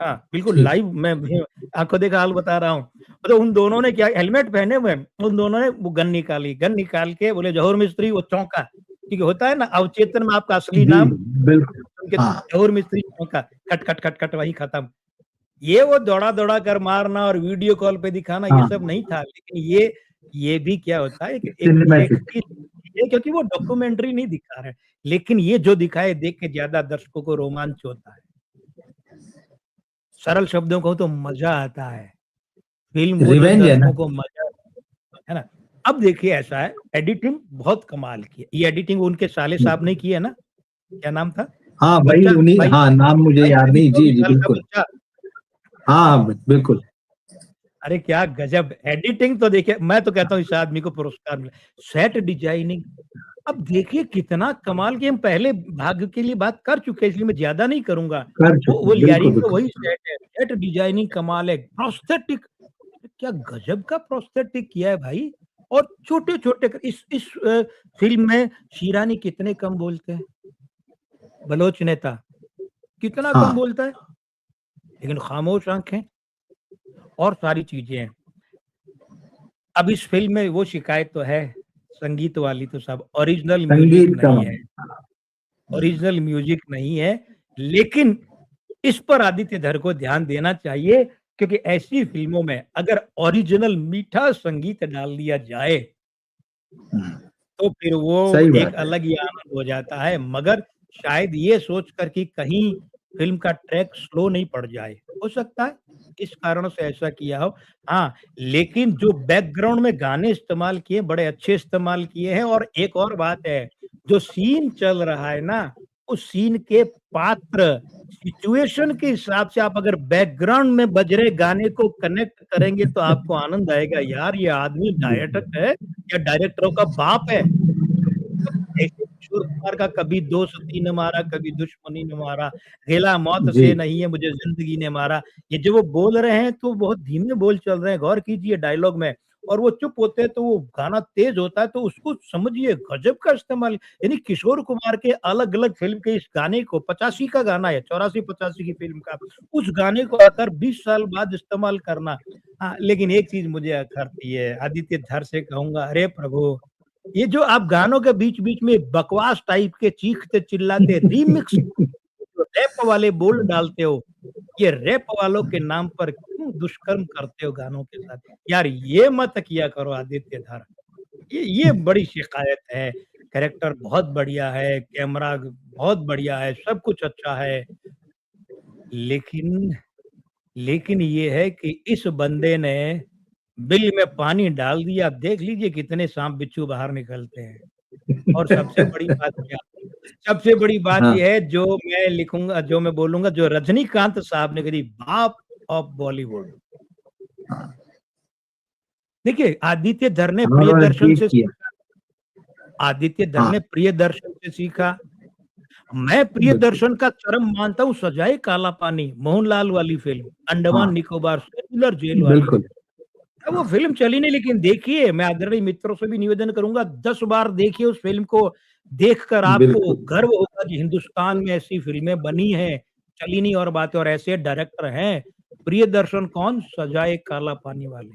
हाँ, बिल्कुल ठीक। लाइव मैं भी आँखों देखा हाल बता रहा हूँ। तो उन दोनों ने क्या, हेलमेट पहने हुए हैं, उन दोनों ने वो गन निकाली, गन निकाल के बोले ज़हूर मिस्त्री, वो चौंका, क्योंकि होता है ना अवचेतन में आपका असली जी, नाम बिल्कुल। सुन के हाँ, ज़हूर मिस्त्री चौंका, खट, खट, खट, खट वहीं खत्म। ये वो दौड़ा-दौड़ा कर मारना और वीडियो कॉल पे दिखाना ये हाँ, सब नहीं था, लेकिन ये भी क्या होता है कि एक लेख सिनेमैटिक। की ये, क्योंकि वो डॉक्यूमेंट्री नहीं दिखा रहे, लेकिन ये जो दिखाए देख के ज़्यादा दर्शकों को रोमांच होता है। सरल शब्दों कहूँ तो मज़ा आता है। फ़िल्म वो जो रिवेंज है ना? दर्शकों को मज़ा, है ना? अब देखिए ऐसा है, एडिटिंग बहुत कमाल की है। ये एडिटिंग उनके साले साहब ने की है ना? क्या नाम था? हाँ, वही बच्चा उन्हीं भाई हाँ, नाम मुझे 22 याद तेईस नहीं। जी, 24 जी, साल का बिल्कुल। बच्चा। हाँ, हाँ, बिल्कुल। अरे क्या गज़ब! एडिटिंग तो देखिए, मैं तो कहता हूँ इस आदमी को पुरस्कार मिला। सेट डिज़ाइनिंग, अब देखिए कितना कमाल की, हम पहले भाग के लिए बात कर चुके हैं, इसलिए मैं ज़्यादा नहीं करूँगा। कर चुके वो हैं। बिल्कुल, लियारिंग का बिल्कुल। वही सेट है, सेट डिज़ाइनिंग कमाल है। प्रोस्थेटिक, क्या गज़ब का प्रोस्थेटिक किया है भाई! और छोटे-छोटे इस फ़िल्म में शिरानी कितने कम बोलते हैं, बलोच नेता, कितना कम हाँ, बोलता है, लेकिन खामोश आँखें और सारी चीज़ें हैं। अब इस फ़िल्म में वो शिकायत तो है, संगीत वाली तो सब ओरिजिनल म्यूज़िक संगीत का नहीं है, ओरिजिनल म्यूज़िक नहीं है, लेकिन इस पर आदित्य धर को ध्यान देना चाहिए, क्योंकि ऐसी फ़िल्मों में अगर ओरिजिनल मीठा संगीत डाल दिया जाए, हुँ, तो फिर वो सही एक बात है। अलग ही आनंद हो जाता है। मगर शायद ये सोचकर कि कहीं फ़िल्म का ट्रैक स्लो नहीं पड़ जाए, हो सकता है इस कारण से ऐसा किया हो। हाँ, लेकिन जो बैकग्राउंड में गाने इस्तेमाल किए, बड़े अच्छे इस्तेमाल किए हैं। और एक और बात है, जो सीन चल रहा है ना, उस सीन के पात्र, सिचुएशन के हिसाब से आप अगर बैकग्राउंड में बज रहे गाने को कनेक्ट करेंगे, तो आपको आनंद आएगा, यार ये आदमी जी, डायरेक्टर है या डायरेक्टरों का बाप है। ऐसे किशोर कुमार का कभी दोस्त ने मारा, कभी दुश्मनी ने मारा, घेला मौत जी, से नहीं है मुझे ज़िंदगी ने मारा। ये जो वो बोल रहे हैं तो बहुत धीमे बोल चल रहे हैं, गौर कीजिए डायलॉग में। और वो चुप होते हैं तो वो गाना तेज़ होता है, तो उसको समझिए, गज़ब का इस्तेमाल। यानी किशोर कुमार के अलग-अलग फ़िल्म के इस गाने को, 85 का गाना है, 84-85 की फ़िल्म का, उस गाने को आकर 20 साल बाद इस्तेमाल करना। हाँ, लेकिन एक चीज़ मुझे अखरती है, आदित्य धर से कहूँगा, अरे प्रभु! ये जो आप गानों के बीच-बीच में बकवास टाइप के चीखते-चिल्लाते रीमिक्स, जो रैप वाले बोल डालते हो, ये रैप वालों के नाम पर क्यों दुष्कर्म करते हो गानों के साथ? यार ये मत किया करो आदित्य धर। ये बड़ी शिकायत है। कैरेक्टर बहुत बढ़िया है, कैमरा बहुत बढ़िया है, सब कुछ अच्छा है। लेकिन लेकिन ये है कि इस बंदे ने बिल में पानी डाल दिया, अब देख लीजिए कितने साँप-बिच्छू बाहर निकलते हैं। और सबसे बड़ी बात हाँ, ये है, जो मैं लिखूँगा, जो मैं बोलूँगा, जो रजनीकांत साहब ने करी, बाप ऑफ बॉलीवुड। देखिए, उन्होंने ठीक किया। आदित्य धर हाँ, ने प्रियदर्शन से सीखा। मैं बिल्कुल। प्रियदर्शन का चरम मानता हूँ, सजाए काला पानी, मोहनलाल वाली फ़िल्म, अंडमान हाँ, निकोबार, सेल्युलर जेल वाली। बिल्कुल। अब वो फिल्म चली नहीं, लेकिन देखिए, मैं आदरणीय मित्रों से भी निवेदन करूँगा 10 बार देखिए उस फिल्म को, देखकर आपको बिल्कुल। गर्व होगा कि हिंदुस्तान में ऐसी फिल्में बनी हैं, चली नहीं और बात है, और ऐसे डायरेक्टर हैं। प्रियदर्शन कौन? सजाए काला पानी वाले,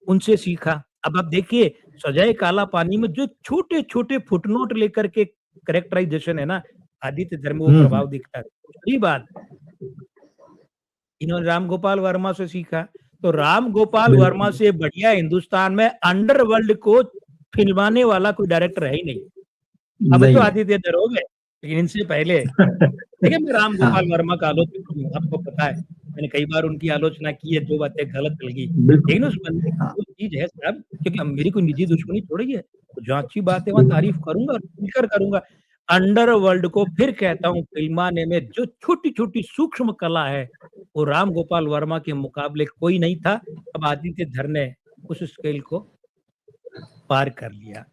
उनसे सीखा। अब आप देखिए, सजाए काला पानी में जो छोटे-छोटे फुटनोट लेकर के कैरेक्टराइज़ेशन है ना, आदित्य धर में वो हुँ, हुँ। प्रभाव दिखता है। दूसरी बात, इन्होंने राम गोपाल वर्मा से सीखा, तो राम गोपाल वर्मा बिल्कुल। से बढ़िया हिंदुस्तान में अंडरवर्ल्ड को फिल्माने वाला कोई डायरेक्टर है ही नहीं। अब तो नहीं है। आदित्य धर हो गए, लेकिन इनसे पहले देखिए, मैं राम गोपाल हाँ, वर्मा का आलोचक हूँ, आपको पता है। मैंने कई बार उनकी आलोचना की है, जो बातें गलत लगी। बिल्कुल। लेकिन उस बंदे की हाँ, जो चीज़ है साहब, क्योंकि अब मेरी कोई निजी दुश्मनी थोड़ी है, तो जहाँ अच्छी बात है वहाँ तारीफ़ करूँगा और खुलकर करूँगा। अंडरवर्ल्ड को फिर कहता हूँ फिल्माने में जो छोटी-छोटी सूक्ष्म कला है, वो राम गोपाल वर्मा के मुकाबले कोई नहीं था। अब आदित्य धर ने उस स्केल को पार कर लिया।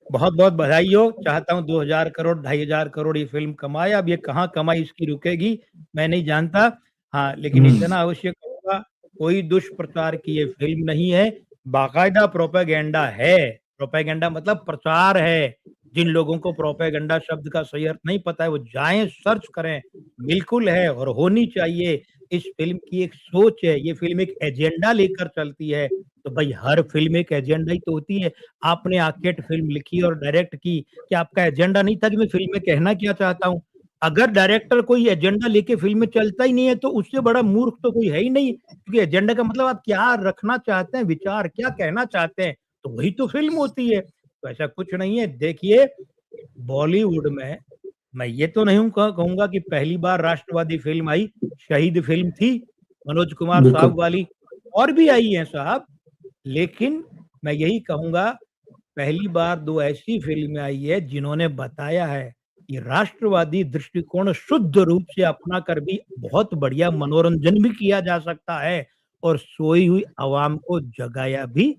बहुत-बहुत बधाई हो, चाहता हूँ 2000 करोड़, 2500 करोड़ ये फ़िल्म कमाए, अब ये कहाँ कमाई इसकी रुकेगी, मैं नहीं जानता। हाँ, लेकिन हुँ, इतना अवश्य कहूँगा, कोई दुष्प्रचार की ये फ़िल्म नहीं है, बाकायदा प्रोपेगेंडा है। प्रोपेगेंडा मतलब प्रचार है। जिन लोगों को प्रोपेगेंडा शब्द का सही अर्थ नहीं पता है, वो जाएँ सर्च करें, बिल्कुल है और होनी चाहिए। इस फ़िल्म की एक सोच है, ये फ़िल्म एक एजेंडा लेकर चलती है, तो भई हर फ़िल्म एक एजेंडा ही तो होती है। आपने आकेट फ़िल्म लिखी और डायरेक्ट की, क्या आपका एजेंडा नहीं था कि मैं फ़िल्म में कहना क्या चाहता हूँ? अगर डायरेक्टर कोई एजेंडा लेके फ़िल्म में चलता ही नहीं है, तो उससे बड़ा मूर्ख तो कोई है ही नहीं, क्योंकि एजेंडा का मतलब आप क्या रखना चाहते हैं, विचार क्या कहना चाहते हैं, तो वही तो फ़िल्म होती है। तो ऐसा कुछ नहीं है। देखिए, बॉलीवुड में मैं ये तो नहीं कहूँगा कि पहली बार राष्ट्रवादी फ़िल्म आई, शहीद फ़िल्म थी, मनोज कुमार बिल्कुल। साहब वाली, और भी आई हैं साहब, लेकिन मैं यही कहूँगा, पहली बार 2 ऐसी फ़िल्में आई है जिन्होंने बताया है कि राष्ट्रवादी दृष्टिकोण शुद्ध रूप से अपना कर भी बहुत बढ़िया मनोरंजन भी किया जा सकता है और सोई हुई आवाम को जगाया भी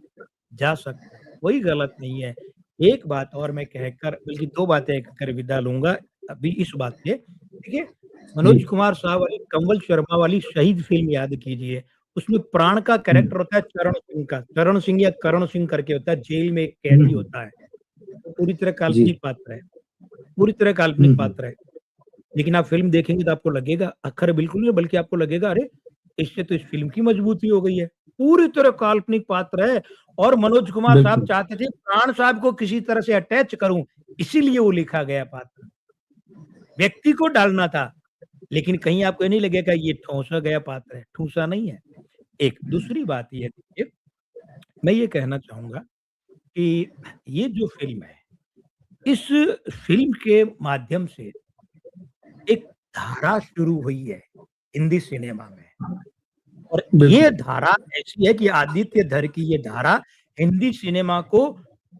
जा सकता है। कोई गलत नहीं है। एक बात और मैं कहकर, बल्कि 2 बातें कहकर विदा लूँगा अभी इस बात से। देखिए, जी। मनोज कुमार साहब वाली, कंवल शर्मा वाली शहीद फ़िल्म याद कीजिए। उसमें प्राण का हुँ, कैरेक्टर होता है चरण सिंह का, चरण सिंह या करण सिंह करके होता है, जेल में एक हुँ, कैदी हुँ। होता है। वो पूरी तरह जी। काल्पनिक पात्र है, पूरी तरह हुँ, काल्पनिक हुँ। पात्र है। लेकिन आप फ़िल्म देखेंगे तो आपको लगेगा, अक्खर बिल्कुल नहीं है, बल्कि आपको लगेगा, अरे! इससे तो इस फ़िल्म की मजबूती हो गई है। पूरी तरह काल्पनिक पात्र है और मनोज कुमार साहब बिल्कुल। चाहते थे प्राण साहब को किसी तरह से अटैच करूँ, इसीलिए वो लिखा गया पात्र। व्यक्ति को डालना था, लेकिन कहीं आपको ये नहीं लगेगा ये ठूँसा गया पात्र है, ठूँसा नहीं है। एक, दूसरी बात ये देखिए, मैं ये कहना चाहूँगा कि ये जो फ़िल्म है, इस फ़िल्म के माध्यम से एक धारा शुरू हुई है हिंदी सिनेमा में, और ये बिल्कुल। धारा ऐसी है कि आदित्य धर की ये धारा हिंदी सिनेमा को,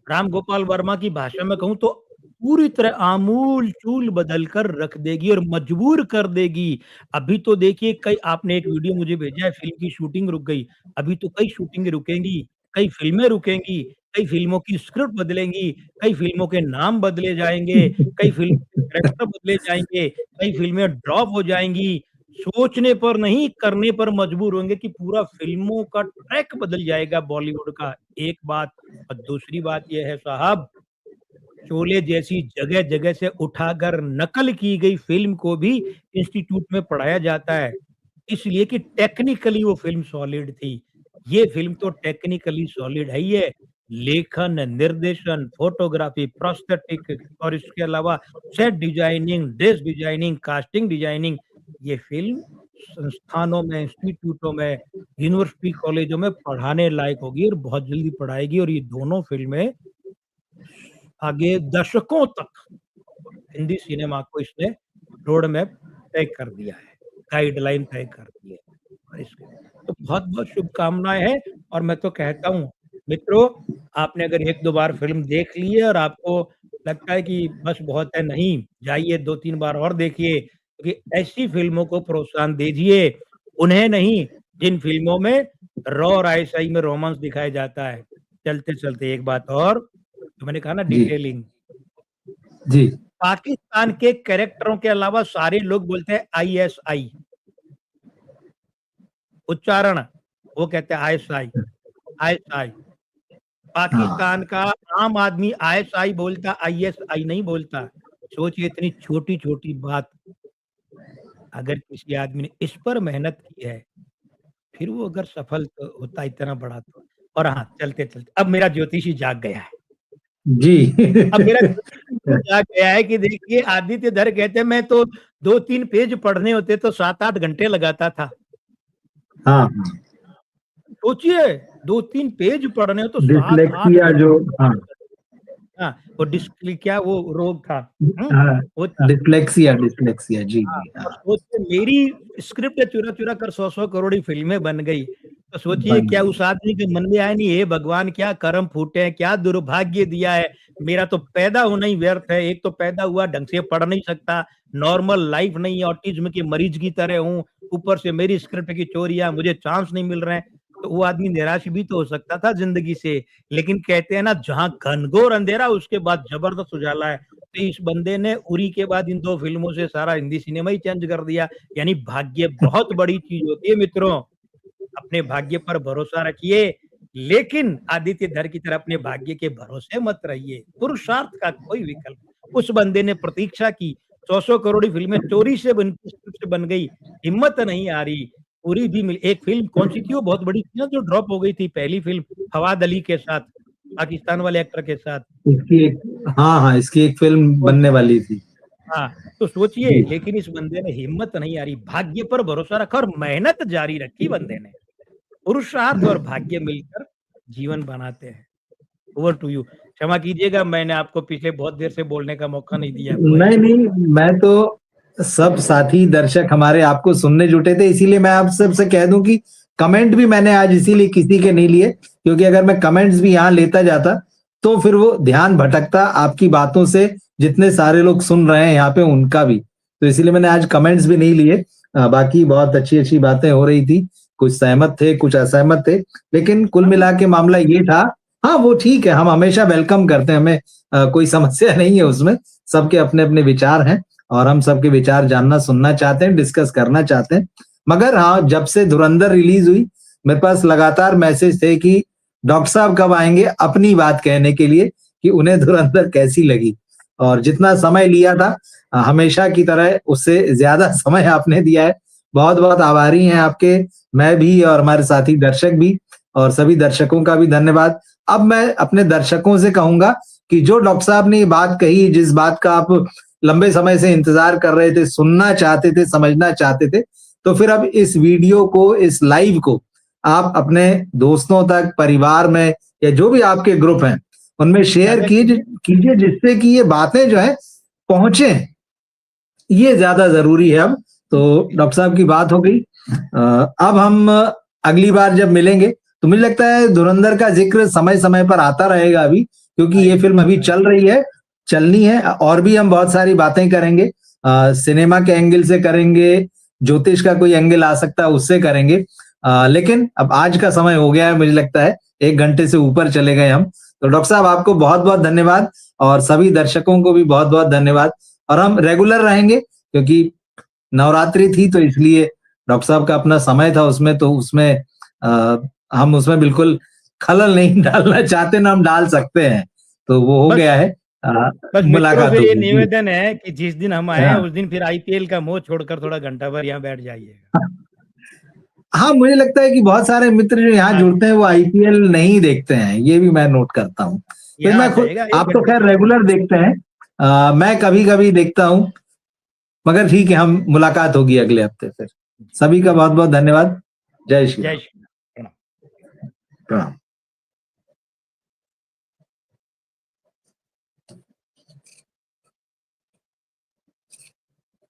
राम गोपाल वर्मा की भाषा में कहूँ तो, पूरी तरह आमूल-चूल बदल कर रख देगी और मजबूर कर देगी। अभी तो देखिए, कई, आपने एक वीडियो मुझे भेजा है, फ़िल्म की शूटिंग रुक गई। अभी तो कई शूटिंगें रुकेंगी, कई फ़िल्में रुकेंगी, कई फ़िल्मों की स्क्रिप्ट बदलेंगी, कई फ़िल्मों के नाम बदले जाएँगे, कई फ़िल्मों के कैरेक्टर बदले जाएँगे, कई फ़िल्में ड्रॉप हो जाएँगी। सोचने पर नहीं, करने पर मजबूर होंगे कि पूरा फ़िल्मों का ट्रैक बदल जाएगा बॉलीवुड का, एक बात। और दूसरी बात ये है साहब, शोले जैसी जगह-जगह से उठाकर नकल की गई फ़िल्म को भी इंस्टीट्यूट में पढ़ाया जाता है, इसलिए कि टेक्निकली वो फ़िल्म सॉलिड थी। ये फ़िल्म तो टेक्निकली सॉलिड है ही है। लेखन, निर्देशन, फ़ोटोग्राफ़ी, प्रोस्थेटिक और इसके अलावा set designing, dress designing, casting designing, ये फ़िल्म संस्थानों में, इंस्टीट्यूटों में, यूनिवर्सिटी, कॉलेजों में पढ़ाने लायक होगी और बहुत जल्दी पढ़ाएगी, और ये दोनों फ़िल्में आगे दशकों तक हिंदी सिनेमा को इसने रोड मैप तय कर दिया है, गाइडलाइन तय कर दी है। और इसके तो बहुत-बहुत शुभकामनाएँ हैं, और मैं तो कहता हूँ, मित्रों, आपने अगर 1-2 बार फ़िल्म देख ली है और आपको लगता है कि बस बहुत है, नहीं, जाइए 2-3 बार और देखिए, क्योंकि ऐसी फ़िल्मों को प्रोत्साहन दीजिए, उन्हें नहीं जिन फ़िल्मों में रॉ और आईएसआई में रोमांस दिखाया जाता है। चलते-चलते एक बात और, जो मैंने कहा ना, जी, डिटेलिंग, जी। पाकिस्तान के कैरेक्टरों के अलावा सारे लोग बोलते हैं आईएसआई, उच्चारण वो कहते हैं आईएसआई। आईएसआई। हाँ पाकिस्तान का आम आदमी आईएसआई बोलता, आईएसआई नहीं बोलता। सोचिए इतनी छोटी-छोटी बात अगर किसी आदमी ने इस पर मेहनत की है, फिर वो अगर सफल होता इतना बड़ा तो। और हाँ, चलते-चलते अब मेरा ज्योतिषी जाग गया है। जी। अब मेरा ज्योतिषी क्यों जाग गया है कि देखिए आदित्य धर कहते हैं मैं तो 2-3 पेज पढ़ने होते तो 7-8 घंटे लगाता था। हाँ, सोचिए 2-3 पेज पढ़ने हो तो 7-8 डिसलेक्सिया जो, घंटे हाँ, हाँ, वो क्या वो रोग था। हाँ, वो था। डिसलेक्सिया, जी, हाँ, जी, और हाँ, सोचिए मेरी स्क्रिप्ट चुरा-चुरा कर 100-100 करोड़ की फ़िल्में बन गई। तो सोचिए बन क्या गई। उस आदमी के मन में आया नहीं, हे भगवान क्या कर्म फूटे हैं, क्या दुर्भाग्य दिया है। मेरा तो पैदा होना ही व्यर्थ है। एक तो पैदा हुआ ढंग से पढ़ नहीं सकता, नॉर्मल लाइफ़ नहीं है, ऑटिज़्म के मरीज की तरह हूँ, ऊपर से मेरी स्क्रिप्ट की चोरियाँ, मुझे चांस नहीं मिल रहे हैं। तो वो आदमी निराश भी तो हो सकता था ज़िंदगी से। लेकिन कहते हैं ना जहाँ घनघोर अंधेरा उसके बाद ज़बरदस्त उजाला है। तो इस बंदे ने उरी के बाद इन 2 फ़िल्मों से सारा हिंदी सिनेमा ही चेंज कर दिया। यानी भाग्य बहुत बड़ी चीज़ होती है मित्रों। अपने भाग्य पर भरोसा रखिए, लेकिन आदित्य धर की तरह अपने भाग्य के भरोसे मत रहिए। पुरुषार्थ का कोई विकल्प उस बंदे ने प्रतीक्षा की, 100-100 करोड़ की फ़िल्में चोरी से स्क्रिप्ट से बन गई, हिम्मत नहीं आ रही। पूरी भी मिल एक फ़िल्म कौन-सी थी वो बहुत बड़ी थी ना जो ड्रॉप हो गई थी पहली फ़िल्म फवाद अली के साथ, पाकिस्तान वाले एक्टर के साथ। इसकी एक, हाँ, हाँ, इसकी एक फ़िल्म कौन बनने वाली थी। हाँ, तो सोचिए जी, लेकिन इस बंदे ने हिम्मत नहीं हारी, भाग्य पर भरोसा रखा और मेहनत जारी रखी बंदे ने। पुरुषार्थ और भाग्य मिलकर जीवन बनाते हैं। Over to you. क्षमा कीजिएगा मैंने आपको पिछले बहुत देर से बोलने का मौका नहीं दिया, गो नहीं, अहेड। नहीं, मैं तो सब साथी दर्शक हमारे आपको सुनने जुटे थे, इसीलिए मैं आप सबसे कह दूं कि कमेंट भी मैंने आज इसीलिए किसी के नहीं लिए, क्योंकि अगर मैं कमेंट्स भी यहाँ लेता जाता, तो फिर वो ध्यान भटकता आपकी बातों से, जितने सारे लोग सुन रहे हैं यहाँ पे उनका भी। तो इसीलिए मैंने आज कमेंट्स भी नहीं लिए। बाकी बहुत अच्छी-अच्छी बातें हो रही थी, कुछ सहमत थे, कुछ असहमत थे, लेकिन कुल हाँ, मिला के मामला ये था। हाँ, वो ठीक है, हम हमेशा वेलकम करते हैं, हमें कोई समस्या नहीं है उसमें। सबके अपने-अपने विचार हैं और हम सबके विचार जानना, सुनना चाहते हैं, डिस्कस करना चाहते हैं। मगर हाँ, जब से धुरंधर रिलीज़ हुई, मेरे पास लगातार मैसेज थे कि डॉक्टर साहब कब आएँगे अपनी बात कहने के लिए कि उन्हें धुरंधर कैसी लगी। और जितना समय लिया था हमेशा की तरह उससे ज़्यादा समय आपने दिया है। बहुत-बहुत आभारी हैं आपके, मैं भी और हमारे साथी दर्शक भी, और सभी दर्शकों का भी धन्यवाद। अब मैं अपने दर्शकों से कहूँगा कि जो डॉक्टर साहब ने ये बात कही, जिस बात का आप लंबे समय से इंतजार कर रहे थे, सुनना चाहते थे, समझना चाहते थे, तो फिर अब इस वीडियो को, इस लाइव को आप अपने दोस्तों तक, परिवार में या जो भी आपके ग्रुप हैं, उनमें शेयर साझा कीजिए। कीजिए जिससे कि ये बातें जो हैं पहुँचे। ये ज़्यादा ज़रूरी है अब। तो जी, डॉक्टर साहब की बात हो गई। अब हम अगली बार जब मिलेंगे, तो मुझे लगता है धुरंधर का ज़िक्र समय-समय पर आता रहेगा अभी, क्योंकि ये आएगा, फ़िल्म अभी आएगा। चल रही है, चलनी है, और भी हम बहुत सारी बातें करेंगे। सिनेमा के एंगल से करेंगे, ज्योतिष का कोई एंगल आ सकता है, उससे करेंगे। लेकिन अब आज का समय हो गया है, मुझे लगता है 1 घंटे से ऊपर चले गए हम। तो डॉक्टर साहब आपको बहुत-बहुत धन्यवाद, और सभी दर्शकों को भी बहुत-बहुत धन्यवाद। और हम रेगुलर रहेंगे, क्योंकि नवरात्रि थी तो इसलिए डॉक्टर साहब का अपना समय था उसमें, तो उसमें हम उसमें बिल्कुल खलल नहीं डालना चाहते, ना हम डाल सकते हैं। तो वो हो बस गया है, बस मित्रों मुलाकात से ये होगी। जी। निवेदन है कि जिस दिन हम आए हाँ। उस दिन फिर आईपीएल का मोह छोड़कर थोड़ा घंटा भर यहाँ बैठ जाइएगा। हाँ, मुझे लगता है कि बहुत सारे मित्र जो यहाँ हाँ, जुड़ते हैं वो आईपीएल नहीं देखते हैं, ये भी मैं नोट करता हूँ। फिर यहाँ आ मैं खुद, जाइएगा 1 आप तो घंटे खैर की फ़िल्म। रेगुलर देखते हैं, मैं कभी-कभी देखता हूँ, मगर ठीक है, हम मुलाकात होगी अगले हफ्ते फिर। सभी का बहुत-बहुत धन्यवाद। जय श्री जय राम। श्री राम। प्रणाम। प्रणाम।